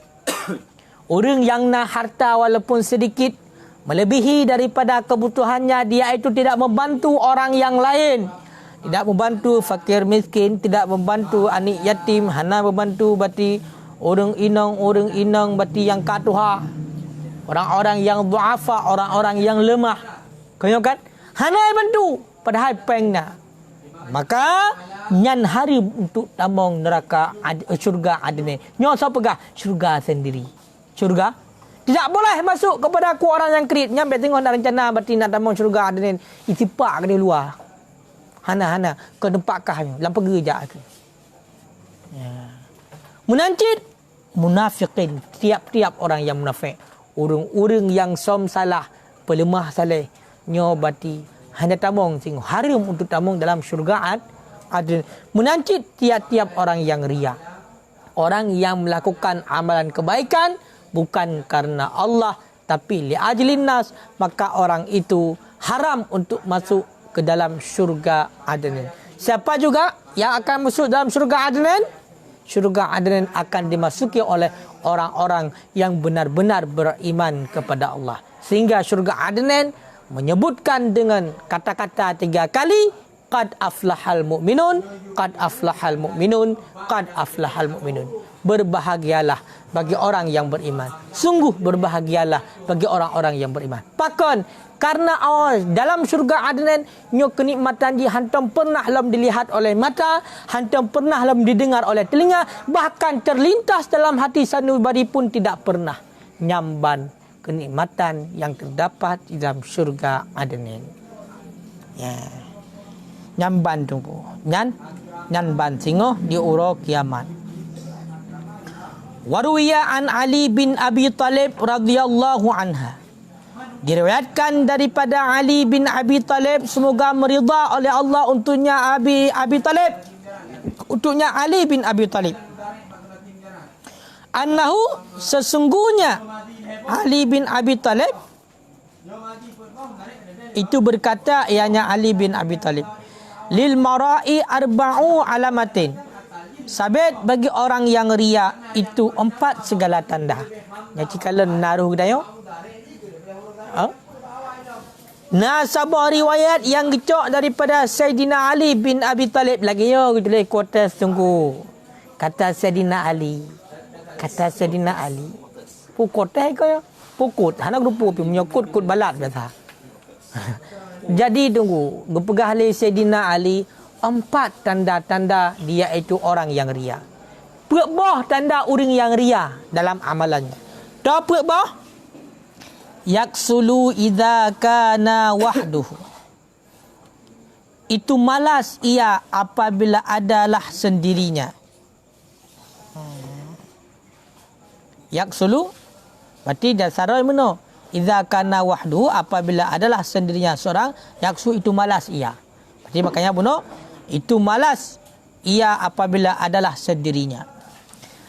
Orang yang nak harta walaupun sedikit, melebihi daripada kebutuhannya, dia itu tidak membantu orang yang lain. Tidak membantu fakir miskin, tidak membantu anak yatim, hanya membantu bati orang inang bati yang katuha. Orang-orang yang duafa, orang-orang yang lemah. Kau kan? Hanya bantu padahal pengna. Maka nyan hari untuk tamong neraka syurga Adnan. Nyo siapa pegah? Syurga sendiri. Syurga tidak boleh masuk kepada aku orang yang kerit. Nyampe tengok nak rencana berarti nak tamong syurga Adnan. Itipak ke di luar. Hana ke tempat kahnya. Lampu geja tu. Ya. Munancit. Munafiqin. Tiap-tiap orang yang munafik. Orang-orang yang som salah. Pelemah saleh. Nyo berarti hanya tamong sing haram untuk tamong dalam syurga Adnan. Menancit tiap-tiap orang yang ria. Orang yang melakukan amalan kebaikan bukan karena Allah tapi li ajlin nas, maka orang itu haram untuk masuk ke dalam syurga Adnan. Siapa juga yang akan masuk dalam syurga Adnan? Syurga Adnan akan dimasuki oleh orang-orang yang benar-benar beriman kepada Allah. Sehingga syurga Adnan menyebutkan dengan kata-kata 3 kali, qad aflahal mu'minun, qad aflahal mu'minun, qad aflahal mu'minun. Berbahagialah bagi orang yang beriman. Sungguh berbahagialah bagi orang-orang yang beriman. Pakon karena dalam syurga Adnan nyo kenikmatan di hantam pernah lam dilihat oleh mata, hantam pernah lam didengar oleh telinga, bahkan terlintas dalam hati sanubari pun tidak pernah nyamban kenikmatan yang terdapat di dalam syurga Adnan. Ya. Nyamban tunggu. Nyanban singo di uro kiamat. Waruwiya an Ali bin Abi Talib radhiyallahu anha. Diriwayatkan daripada Ali bin Abi Talib, semoga meridha oleh Allah untuknya Abi Talib. untuknya Ali bin Abi Talib. Annahu, sesungguhnya Ali bin Abi Talib itu berkata, ianya Ali bin Abi Talib, lil mara'i arba'u alamatin. Sabit bagi orang yang riak itu 4 segala tanda. Jadi kalau naruh dayo. Nah, sebuah riwayat yang gecok daripada Sayyidina Ali bin Abi Talib lagi yo boleh kuota sungguh. Kata Sayyidina Ali. Pukut ko yo. Pukut. Hana grupu pi menyokut kut balat biasa. Jadi tunggu, gepegah oleh Sayyidina Ali 4 tanda-tanda dia itu orang yang ria. Pekbah tanda orang yang ria dalam amalannya. Dah pekbah yaksulu idza kana wahduhu. Itu malas ia apabila adalah sendirinya. Yaksulu berarti dasar mana? Idza kana wahduhu, apabila adalah sendirinya seorang, yaksu itu malas ia. Berarti makanya buno itu malas ia apabila adalah sendirinya.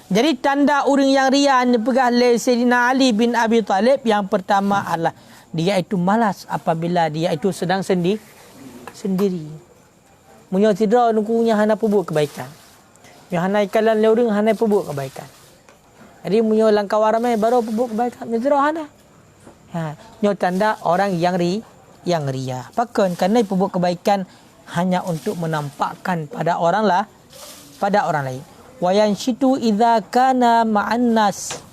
Jadi tanda orang yang ria yang dipegang oleh Sayyidina Ali bin Abi Talib yang pertama adalah dia itu malas apabila dia itu sedang sendiri. Munyo tidra nukunya hana perbuat kebaikan. Yang hana ikalan le orang hana perbuat kebaikan. Jadi munyo langkah ramai baru perbuat kebaikan. Tidra hana. Nyo tanda orang yang ria. Bahkan kerana perbuat kebaikan hanya untuk menampakkan pada orang lain. Wayan syitu idza kana ma'an nas,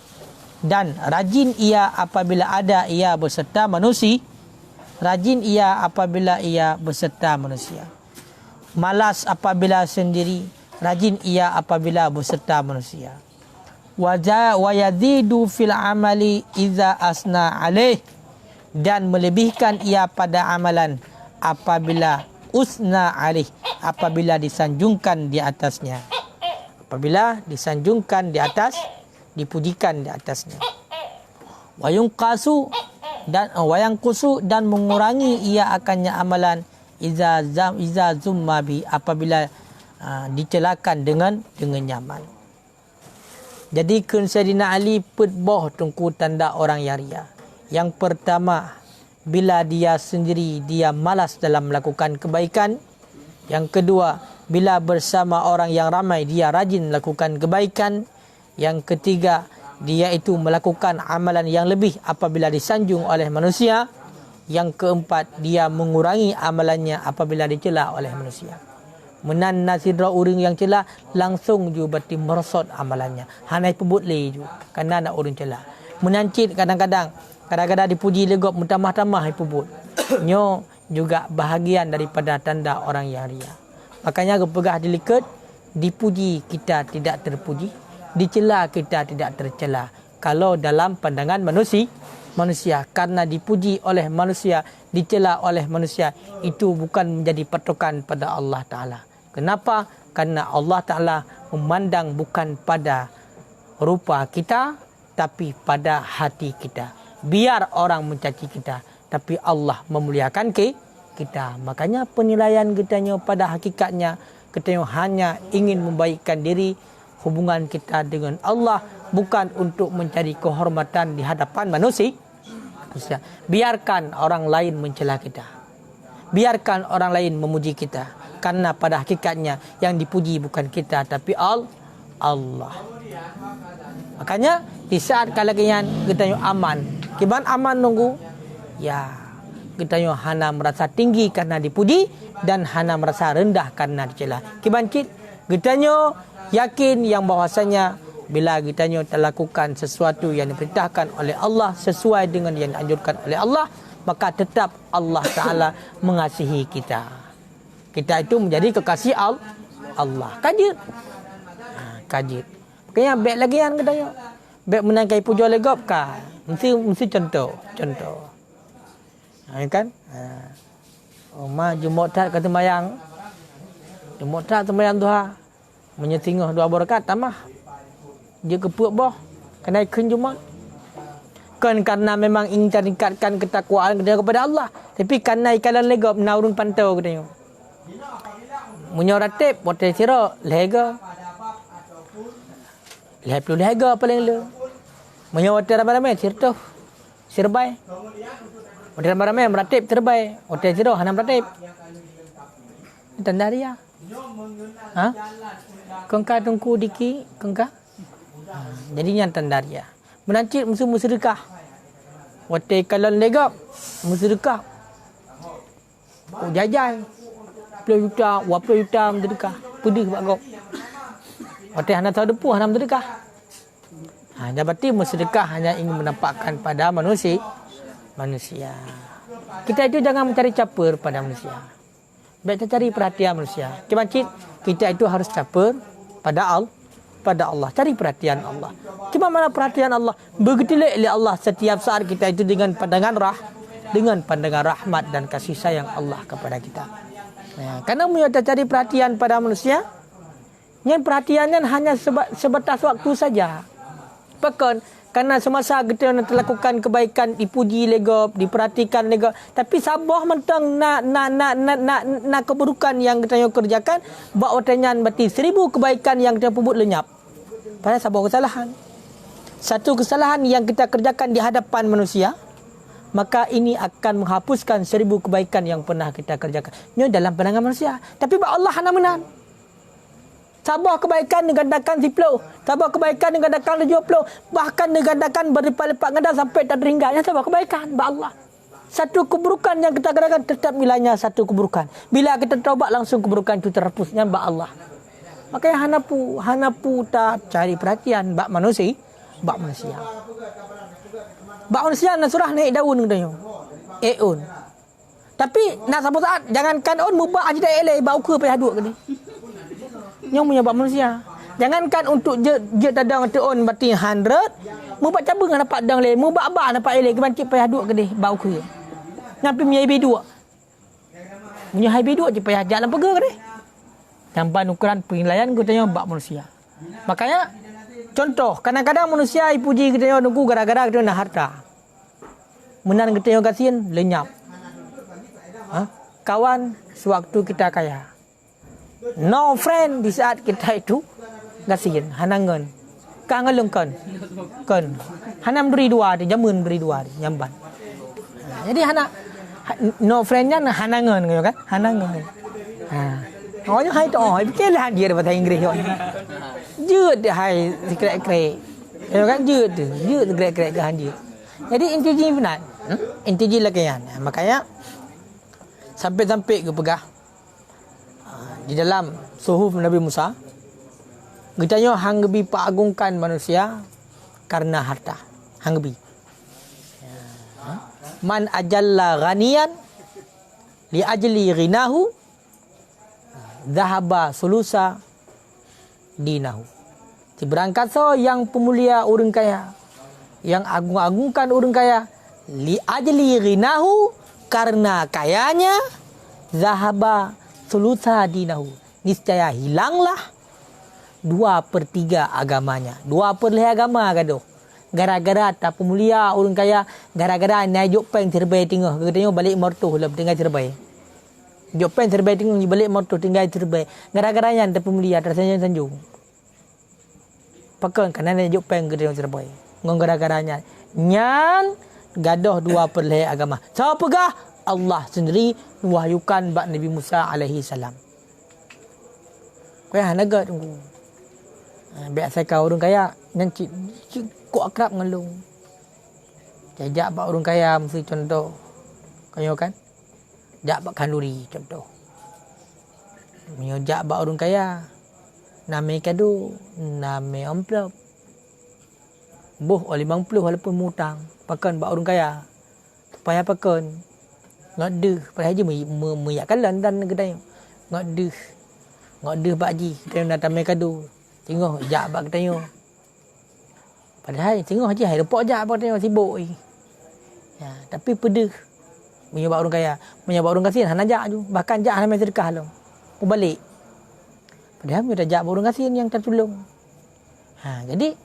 dan rajin ia apabila ada ia beserta manusia. Malas apabila sendiri, rajin ia apabila beserta manusia. Wa yazidu fil amali idza asna alaih, dan melebihkan ia pada amalan apabila usna alaih, apabila disanjungkan di atasnya. Apabila disanjungkan di atas, dipujikan di atasnya. Wayang kusu dan mengurangi ia akannya amalan iza zumma bi, apabila dicelakan dengan nyaman. Jadi kun Sayyidina Ali petboh tungku tanda orang yang ria. Yang pertama, bila dia sendiri dia malas dalam melakukan kebaikan. Yang kedua, bila bersama orang yang ramai dia rajin melakukan kebaikan. Yang ketiga, dia itu melakukan amalan yang lebih apabila disanjung oleh manusia. Yang keempat, dia mengurangi amalannya apabila dicela oleh manusia. Menan nasidra orang yang cela langsung juga berarti merosot amalannya. Hanai pebut le ju kerana nak orang cela. Menancit kadang-kadang dipuji legop mutamah-tamah pebut. Nyo juga bahagian daripada tanda orang yang ria. Makanya kepegah dilikat, dipuji kita tidak terpuji, dicela kita tidak tercela. Kalau dalam pandangan manusia, karena dipuji oleh manusia, dicela oleh manusia, itu bukan menjadi patokan pada Allah Ta'ala. Kenapa? Karena Allah Ta'ala memandang bukan pada rupa kita, tapi pada hati kita. Biar orang mencaci kita, tapi Allah memuliakan kita. Makanya penilaian kita pada hakikatnya kita hanya ingin membaikkan diri, hubungan kita dengan Allah, bukan untuk mencari kehormatan di hadapan manusia. Biarkan orang lain mencela kita, biarkan orang lain memuji kita, karena pada hakikatnya yang dipuji bukan kita tapi Allah. Makanya di saat kalian kita aman, kiban aman nunggu ya, kita hana merasa tinggi karena dipuji dan hana merasa rendah karena dicela. Kibancit kita yakin yang bahwasanya bila kita lakukan sesuatu yang diperintahkan oleh Allah sesuai dengan yang dianjurkan oleh Allah, maka tetap Allah Ta'ala mengasihi kita. Kita itu menjadi kekasih Allah. Kajit. Makanya baik lagi yang kita baik menangkai puja legop ka. Mesti contoh. Kan? Ma Jumaat tak kata mayang. Jumaat tak sembahyang duha. Menyetingah dua rakaat tambah. Dia kepuk boh. Kena ikut Jumaat. Kan karena memang ingin tingkatkan ketakwaan kita kepada Allah. Tapi karena ikalan legop naurun pantau katanya. Munyo ratib hotel sira lega. Perlu lega paling le. Munyo hotel ramai-ramai sirto. Sirbai. Hotel ramai-ramai meratib terbai. Hotel sira hanam ratib. Tanda dia. Ha? Kengka tungku diki, kengka. Jadinya tanda dia. Menancit musuh sedekah. Hotel kalon lega sedekah. Oh jajan. 10 juta, 20 juta sedekah. Pedih buat kau. Hotel hana tahu depu hana sedekah. Berarti sedekah hanya ingin menampakkan pada manusia. Kita itu jangan mencari caper pada manusia. Baik kita cari perhatian manusia. Kita itu harus caper pada Allah. Cari perhatian Allah. Mana perhatian Allah? Begitu oleh Allah setiap saat kita itu dengan pandangan rahmat dan kasih sayang Allah kepada kita. Karena kita cari perhatian pada manusia, yang perhatiannya hanya sebatas waktu saja. Bahkan karena semasa kita nak lakukan kebaikan, dipuji lega, diperhatikan lega, tapi sabah mentang nak keburukan yang kita kerjakan, buat watanyan berarti 1000 kebaikan yang kita buat lenyap. Padahal sabah kesalahan. Satu kesalahan yang kita kerjakan di hadapan manusia, maka ini akan menghapuskan 1000 kebaikan yang pernah kita kerjakan. Ini dalam pandangan manusia. Tapi buat Allah hana menang. Sabah kebaikan digandakan 10. Sabah kebaikan digandakan 70. Bahkan digandakan berlipat-lipat ganda sampai tak terhingga. Yang sabah kebaikan buat Allah. Satu keburukan yang kita kerjakan tetap nilainya satu keburukan. Bila kita taubat langsung keburukan itu terhapusnya buat Allah. Makanya hanapu tak cari perhatian buat manusia. Buat manusia. Buat manusia nak surah naik daun katanya. Un. Tapi nak satu saat jangankan on mubah aja dah eleh bau ke payah duk ke ni. Yang punya buat manusia. Jangankan untuk je tadang tu on berarti 100, mubah cabang dapat dang le, mubah abah dapat eleh ke bancik payah duk ke ni bau ke. Ngapi punya IB2. Punya IB2 je payah jalan pergi ke ni. Tanpa ukuran penilaian katanya buat manusia. Makanya contoh, kadang-kadang manusia ipuji kita nunggu gara-gara kita nak harta. Menan kita yang kasihan lenyap. Kawan sewaktu kita kaya. No friend di saat kita itu kasihan, hanangan. Kangalung kan. Hanam beri dua, jamun beri dua, nyamban. Jadi no friendnya hanangan kan? Hanangan. Orang hai tu, betul lah dia bahasa Inggeris. Jut dia hai krek-krek. Ya kan jut krek-krek ke dia. Jadi intiji benar. Intiji lakian. Makanya sampai-sampai ke pegah di dalam suhuf Nabi Musa, kitanya hanggebi pagungkan manusia karena harta. Hanggebi. Man ajalla ghaniyan li ajli ghinahu dhahaba sulusa dinahu. Berangkat yang pemulia orang kaya, yang agung-agungkan orang kaya, li ajli ghinahu karena kayanya, zahaba sulusa dinahu, niscaya hilanglah 2/3 agamanya. 2/3 agama gaduh. Gara-gara tak pemulia orang kaya, gara-gara naik jopeng terbaik tengah, katanya balik mortuh lah tinggal terbaik. Jopeng terbaik tengah balik mortuh tinggal terbaik. Gara-garanya tak pemulia tersanjung-sanjung. Pakai kerana jopeng katanya terbaik. Ngong gara-garanya nyan gadoh 2/3 agama. Siapa pegah? Allah sendiri wahyukan bak Nabi Musa alaihi salam. Kau yang naga tunggu. Biasa kau orang kaya nanti kau akrab ngelung. Jajak bak orang kaya mesti contoh. Kau kan? Jak bak kanduri contoh. Menyojak bak orang kaya. Nama kado, nama amplop. Boh 50 walaupun mutang. Pakan bak orang kaya. Supaya pakan. Ngadu pada haji meyakan lantan kedai. Ngadu bak haji kita nak tamai kado. Tengok jak bak kita. Padahal tengok haji hai repok jak bak kita sibuk. Ya, tapi pedih. Menyebab orang kaya, menyebab orang kasihan hana jak tu. Bahkan jak hana main sedekah lu. Mau balik. Padahal kita jak orang kasihan yang tertolong. Jadi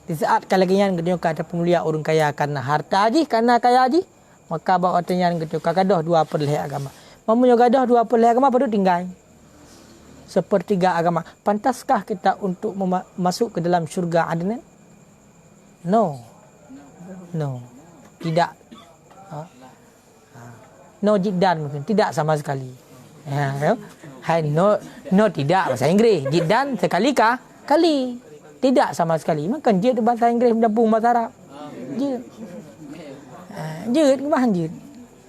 di saat kalagian kita kata pemulia orang kaya karena harta haji, karena kaya haji, maka bawa tenyan gitu kagadoh 2/3 agama. Mamunya gadoh 2/3 agama perlu tinggal. sepertiga agama. Pantaskah kita untuk masuk ke dalam syurga Adnan? No. Tidak. No jiddan mungkin. Tidak sama sekali. No tidak bahasa Inggeris. Jiddan sekali kah? Kali. Tidak sama sekali. Makan jid bahasa Inggeris mencampur bahasa Arab. Jid. Jid bahan jid.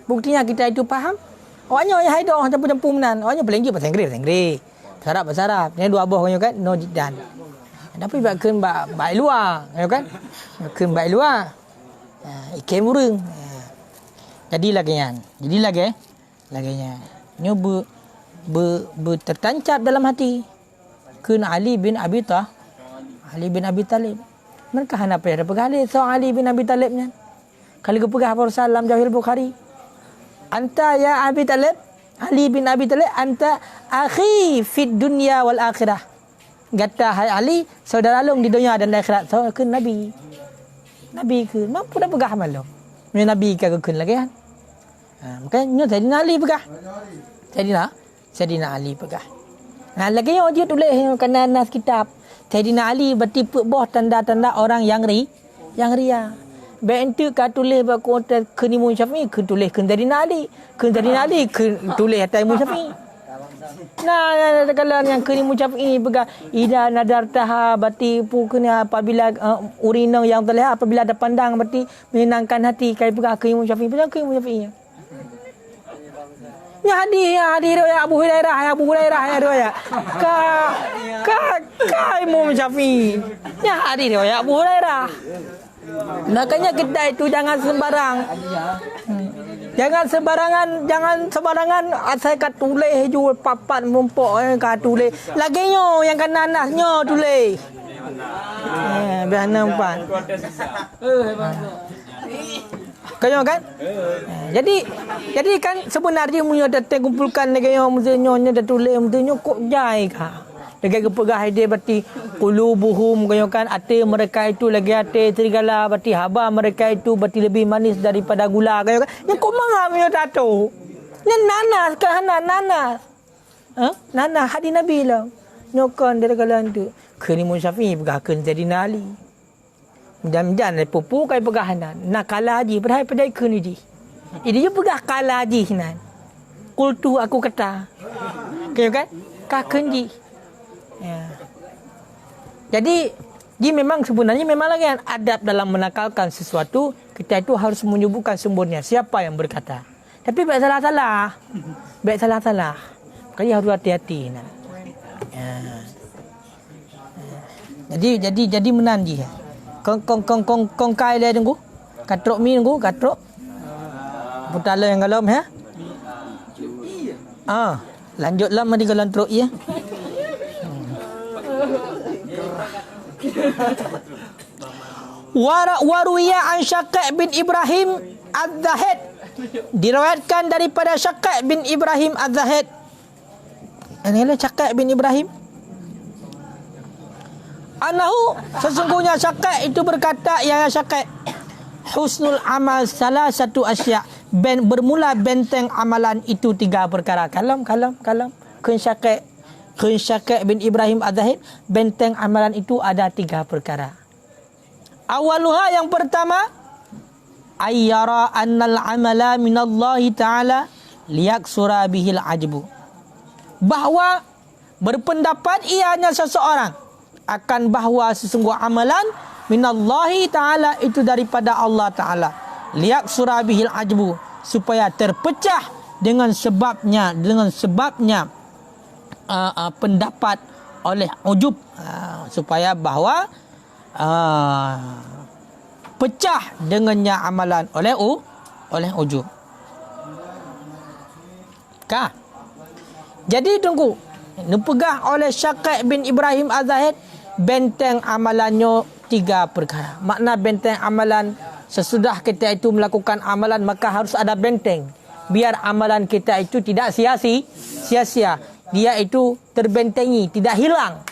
Buktinya kita itu faham. Awaknya yang haidah campur-campur menan. Awaknya paling jid bahasa Inggeris. Bahasa Arab. Ni dua buah kan? No jiddan. Tapi bakun baik luar, kan? Bakun baik luar. Ikan murung. Jadi lagian. Laginya. Nyo tertancap dalam hati. Kun Ali bin Abi Talib. Mereka hana apa ada pegali so Ali bin Abi Talibnya. Kalau ke pegah Rasulullah Jahil Bukhari. Anta ya Abi Talib, Ali bin Abi Talib, anta akhi fid dunya wal akhirah. Kata hai Ali, saudara long di dunia dan akhirat. So kun Nabi ke mampu dah pegah malu. Ni Nabi ke kun lagi kan. Makanya Sayyidina Ali pegah. Sayyidina Ali pegah. Nah lagi yang dia tulis kena nas kitab. Sayyidina Ali berarti bawah tanda-tanda orang yang ria. Baik itu ka tulis berkata kun Imam Syafi'i, kun tulis kun Sayyidina Ali. Kun Sayyidina Ali kun tulis atas Imam Syafi'i. Nah, kalau yang kini mengucap ini pegang ida nadar taha berarti pukulnya apabila urina yang terlihat apabila ada pandang berarti menyenangkan hati kai pegang kini mengucap ini pegang kini mengucap ini. Ya hadir ya Abu Hurairah ya doya. Ka Imam Syafi'i. Ya hadir ya Abu Hurairah. Makanya kita itu jangan sembarang. Jangan sembarangan saya kat tulis jual papat mumpuk kat tulis. Laginya yang kan nanasnya tulis. Biar nampak. Kau kan? Jadi kan sebenarnya punya datang kumpulkan laginya mestinya dah tulis mestinya kok jai kah? Lagi kepegah dia berarti qulubuhum kau kan hati mereka itu lagi hati serigala berarti haba mereka itu berarti lebih manis daripada gula kau kan. Yang kau mengambil tato. Ni nanas kan nanas. Nanas hadis Nabi lah. Nyokan dari kalangan tu. Kini Syafi'i pegah kun Sayyidina Ali. Jam-jam pupu kai pegahanan. Nak kalah haji pada kun ini. Ini dia pegah kalah haji nan. Kultu aku kata. Kau kan? Kakun ji. Ya. Jadi dia memang sebenarnya memang lagi adab dalam menakalkan sesuatu kita itu harus menyebutkan sumbernya siapa yang berkata. Tapi baik salah-salah. Makanya harus hati-hati. Ya. Jadi menanji. Kong kai le tunggu. Katrok mi tunggu katrok. Putala yang galam ya. Lanjutlah mari galan trok ya. Waruya an Syaqq bin Ibrahim Az-Zahid, diriwayatkan daripada Syaqq bin Ibrahim Az-Zahid. Inilah Syaqq bin Ibrahim. Anahu sesungguhnya Syaqq itu berkata ya Syaqq, husnul amal salah satu asya. Bermula benteng amalan itu tiga perkara. Kalam. Kun Syaqq bin Ibrahim Az-Zahid, benteng amalan itu ada tiga perkara. Awaluha yang pertama, ayyara annal amala minallahi ta'ala liyaksura bihil ajbu. Bahawa berpendapat ianya seseorang akan bahawa sesungguh amalan minallahi ta'ala itu daripada Allah Ta'ala. Liyaksura bihil ajbu, supaya terpecah dengan sebabnya pendapat oleh ujub, supaya bahawa pecah dengannya amalan oleh ujub. Kah? Jadi tunggu, dipegah oleh Syaqq bin Ibrahim Az-Zahid benteng amalannya tiga perkara. Makna benteng amalan, sesudah kita itu melakukan amalan maka harus ada benteng biar amalan kita itu tidak sia-sia. Dia itu terbentengi, tidak hilang.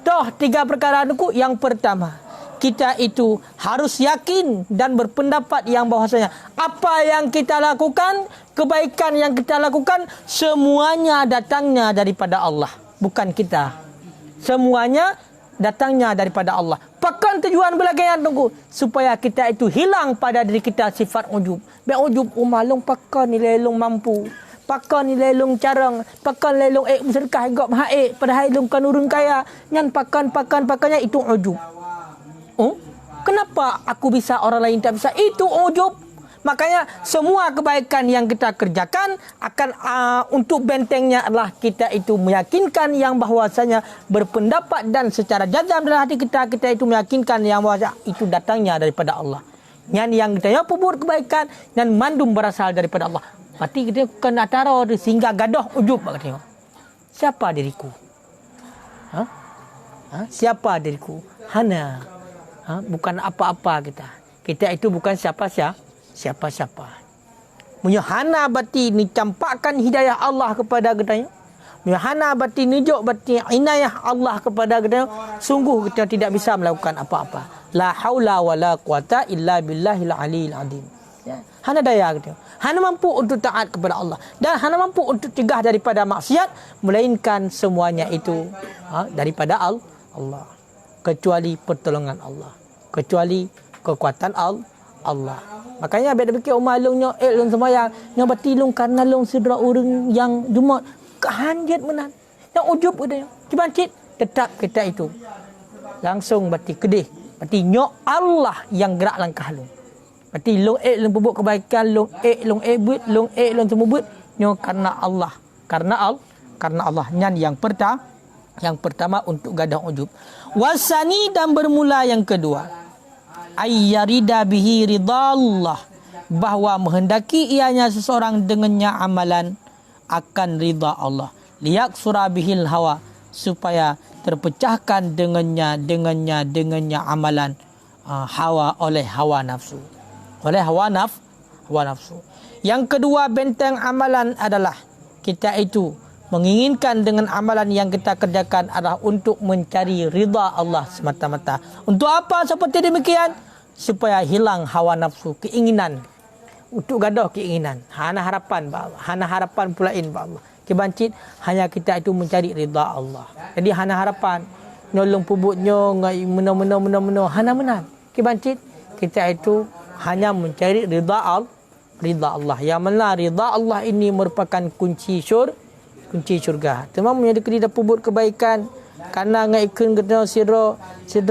Toh tiga perkara itu. Yang pertama, kita itu harus yakin dan berpendapat yang bahwasanya apa yang kita lakukan, kebaikan yang kita lakukan semuanya datangnya daripada Allah. bukan kita. Semuanya datangnya daripada Allah. Pakan tujuan belakang tunggu supaya kita itu hilang pada diri kita sifat ujub. Biar ujub malung pakan ni lelong mampu. Pakan ni lelong carang, pakan lelong bersedekah gop haik padahal lelong kan urang kaya. Nyan pakannya itu ujub. Oh, kenapa aku bisa orang lain tak bisa? Itu ujub. Makanya semua kebaikan yang kita kerjakan akan untuk bentengnya adalah kita itu meyakinkan yang bahwasanya berpendapat dan secara jazam dalam hati kita itu meyakinkan yang bahwa itu datangnya daripada Allah. Yang kita perbuat kebaikan dan mandum berasal daripada Allah. Berarti kita kena taruh sehingga gaduh ujub katanya. Siapa diriku? Siapa diriku? Hana. Bukan apa-apa kita. Kita itu bukan siapa-siapa. Punya hana berarti ni campakkan hidayah Allah kepada kita. Punya hana berarti nunjuk berarti inayah Allah kepada kita. Sungguh kita tidak bisa melakukan apa-apa. La haula wala quwata illa billahil aliyil azim. Ya. Hana daya kita. Hana mampu untuk taat kepada Allah dan hana mampu untuk cegah daripada maksiat melainkan semuanya itu daripada Allah. Kecuali pertolongan Allah. Kecuali kekuatan Allah. Makanya bila fikir umalungnya long sembahyang, nya batilung karena long sedra orang yang jumat kehanjat menan. Yang ujub dia. Cibancit tetap kita itu. Langsung berarti kedih. Berarti nyok Allah yang gerak langkah long. Berarti long berbuat kebaikan, long buat, long semua buat nyok karena Allah. Karena Allah. Nyan yang pertama untuk gadah ujub. Wasani dan bermula yang kedua. Ayyarida bihi ridallah, bahwa menghendaki ianya seseorang dengannya amalan akan ridha Allah. Liyak surah bihil hawa, supaya terpecahkan dengannya amalan hawa oleh hawa nafsu. Hawa nafsu. Yang kedua benteng amalan adalah kita itu menginginkan dengan amalan yang kita kerjakan adalah untuk mencari ridha Allah semata-mata. Untuk apa seperti demikian? Supaya hilang hawa nafsu, keinginan. Untuk gaduh keinginan. Hana harapan pulain ba Allah. Kebancit hanya kita itu mencari ridha Allah. Jadi hana harapan nolong pubutnya mena hana menan. Kebancit kita itu hanya mencari ridha Allah. Yang mana ridha Allah ini merupakan kunci syurga. Temam menyedekati dah pubut kebaikan. Karena ngaikan kena sidra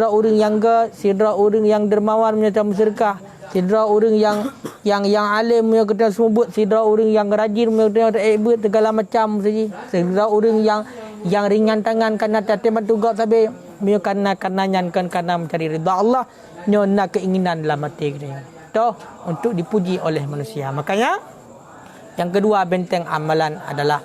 orang yang sidra orang yang dermawan punya sedekah, sidra orang yang alim punya kena semua, sidra orang yang rajin punya kena buat segala macam saja, sidra orang yang ringan tangan karena teman tugas sabe punya karena nyankan karena mencari ridha Allah, nyona keinginan dalam hati kita. Toh untuk dipuji oleh manusia. Makanya yang kedua benteng amalan adalah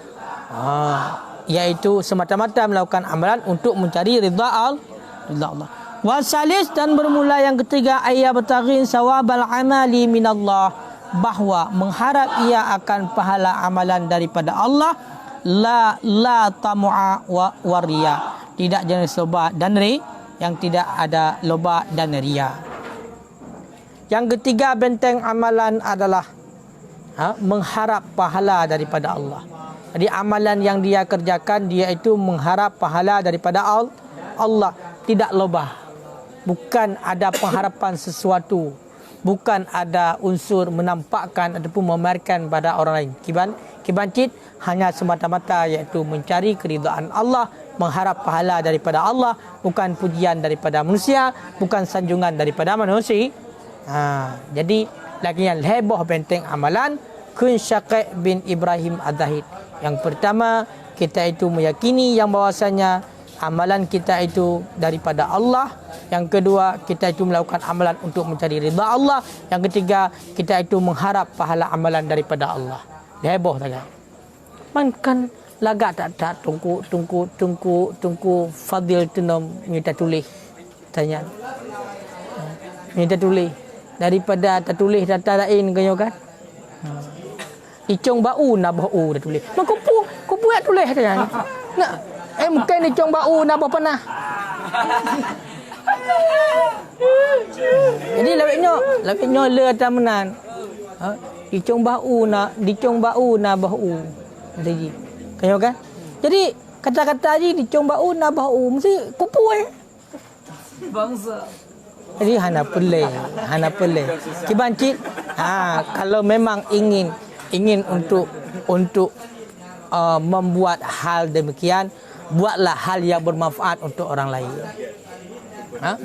yaitu semata-mata melakukan amalan untuk mencari ridha Allah. Wasalis dan bermula yang ketiga ayyabtaghin sawabal amali minallah, bahwa mengharap ia akan pahala amalan daripada Allah, la tamu'a wa riya, tidak jenis loba dan yang tidak ada loba dan riya. Yang ketiga benteng amalan adalah mengharap pahala daripada Allah. Jadi amalan yang dia kerjakan, dia itu mengharap pahala daripada Allah. Tidak lobah. Bukan ada pengharapan sesuatu. Bukan ada unsur menampakkan ataupun memamerkan pada orang lain. Kibancit hanya semata-mata iaitu mencari keridhaan Allah, mengharap pahala daripada Allah, bukan pujian daripada manusia, bukan sanjungan daripada manusia. Jadi lagi yang heboh benteng amalan Kun Syaqi' bin Ibrahim Az-Zahid. Yang pertama, kita itu meyakini yang bahwasanya amalan kita itu daripada Allah. Yang kedua, kita itu melakukan amalan untuk mencari ridha Allah. Yang ketiga, kita itu mengharap pahala amalan daripada Allah. Heboh tak? Kan lagak tak tungku Fadil Tunom minta tulis. Tanya. Minta tulis. Daripada tak tulis data lain kanyo kan? Icong bau nabah dah tulis. Mak kupu ya tulis katanya. Nak mungkin icong bau nabah pernah. Jadi lawiknya le atamenan. Dicong bau na bau. Jadi kanyo kan? Jadi Kata-kata ni dicoba nabah mesti kupu Bangsa. Jadi hana pelih. Cibancit, kalau memang ingin untuk membuat hal demikian, buatlah hal yang bermanfaat untuk orang lain.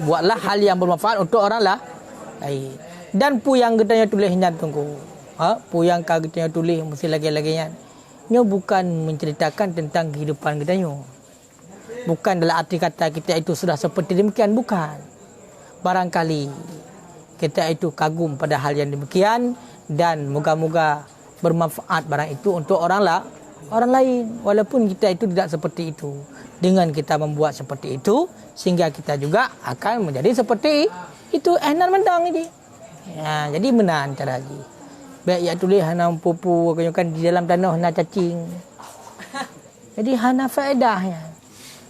Buatlah hal yang bermanfaat untuk orang lain. Dan pu yang getanya tulis nyan tunggu. Pu yang ka getanya tulis mesti lagi-lagi nyan. Nyo bukan menceritakan tentang kehidupan getanya. Bukan dalam arti kata kita itu sudah seperti demikian, bukan. Barangkali kita itu kagum pada hal yang demikian dan moga-moga bermanfaat barang itu untuk orang lain, walaupun kita itu tidak seperti itu. Dengan kita membuat seperti itu sehingga kita juga akan menjadi seperti itu. Enak mentang ini. Jadi menan cara lagi. Baik ya tulis hana pupu kan di dalam tanah hana cacing. Jadi hana faedahnya.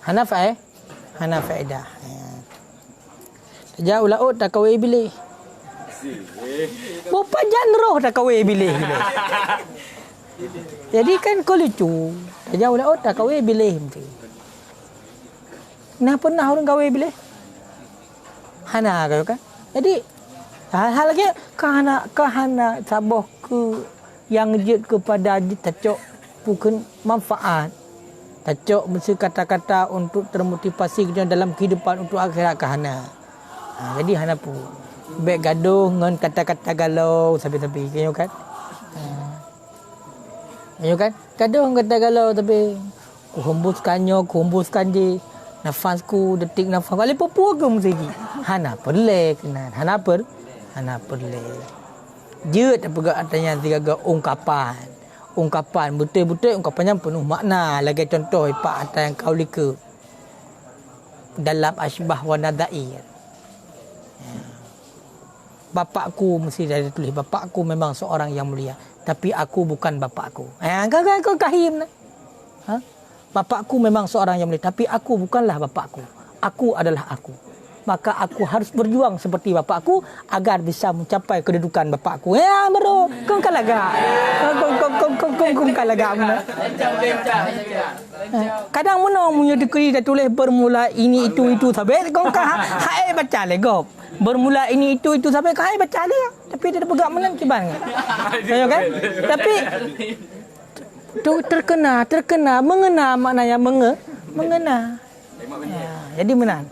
Hana faedah. Jauh laut tak kawai bilih. Bapa janroh tak kawai bilih. Jadi kan kau lucu. Jauh laut tak kawai bilih. Kenapa pernah orang kawai bilih? Hana kau kan. Jadi hal-hal lagi kahana sabah ke yang jut kepada tacok bukan manfaat. Tacok mesti kata-kata untuk termotivasi kita dalam kehidupan untuk akhirat kahana. Jadi hana pun baik gaduh dengan kata-kata galau sampai-sampai kau kan. Kan? Gaduh dengan kata galau tapi kuhembuskan je nafasku detik nafas kali pupu ke mesti hana perle kenan hana perle jeut apa artinya tiga ungkapan betul-betul ungkapannya penuh makna. Lagi contoh ipak atas yang kau lika dalam asbah wa nadai. Bapakku mesti ada tulis bapakku memang seorang yang mulia tapi aku bukan bapakku. Kau kahim nah. Bapakku memang seorang yang mulia tapi aku bukanlah bapakku. Aku adalah aku. Maka aku harus berjuang seperti bapakku agar bisa mencapai kedudukan bapakku. Ya bro, kau kalaga. Kau kalaga. Kadang mana punya degree dah tulis bermula ini itu sampai kau hai baca lego. Bermula ini itu sampai kau hai baca le. Tapi dia pegang menang kiban. Ya kan? Tapi tu terkena mengena maknanya mengena. Jadi menang.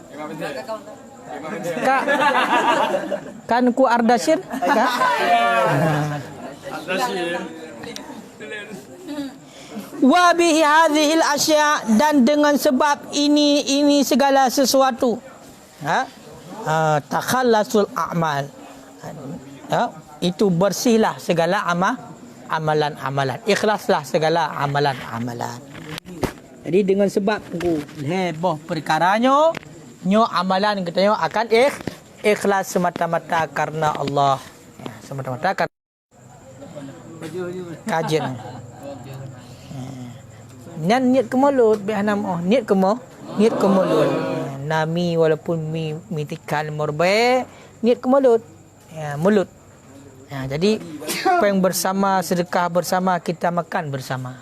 Kan ku Ardashir kan? Wa bihi hadhil asya dan dengan sebab ini segala sesuatu takhallasul a'mal itu bersihlah segala amalan-amalan, ikhlaslah segala amalan-amalan. Jadi dengan sebab ku heboh perkaranya nyo amalan katanya akan ikhlas semata-mata karena Allah. Semata-mata karena kajian. Niat ke mulut bihanam niat ke mulut. Nami walaupun mi tikal morbe niat ke mulut. Mulut. Jadi apa yang bersama sedekah bersama kita makan bersama.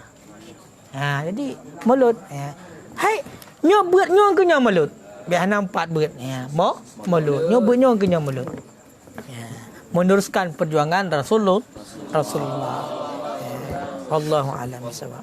Jadi mulut. Hai nyo buat nyo ke nyo mulut. Biar nampak berat mulut nyobutnya kenyang mulut meneruskan perjuangan Rasulullah. Wallahu a'lam bishawab.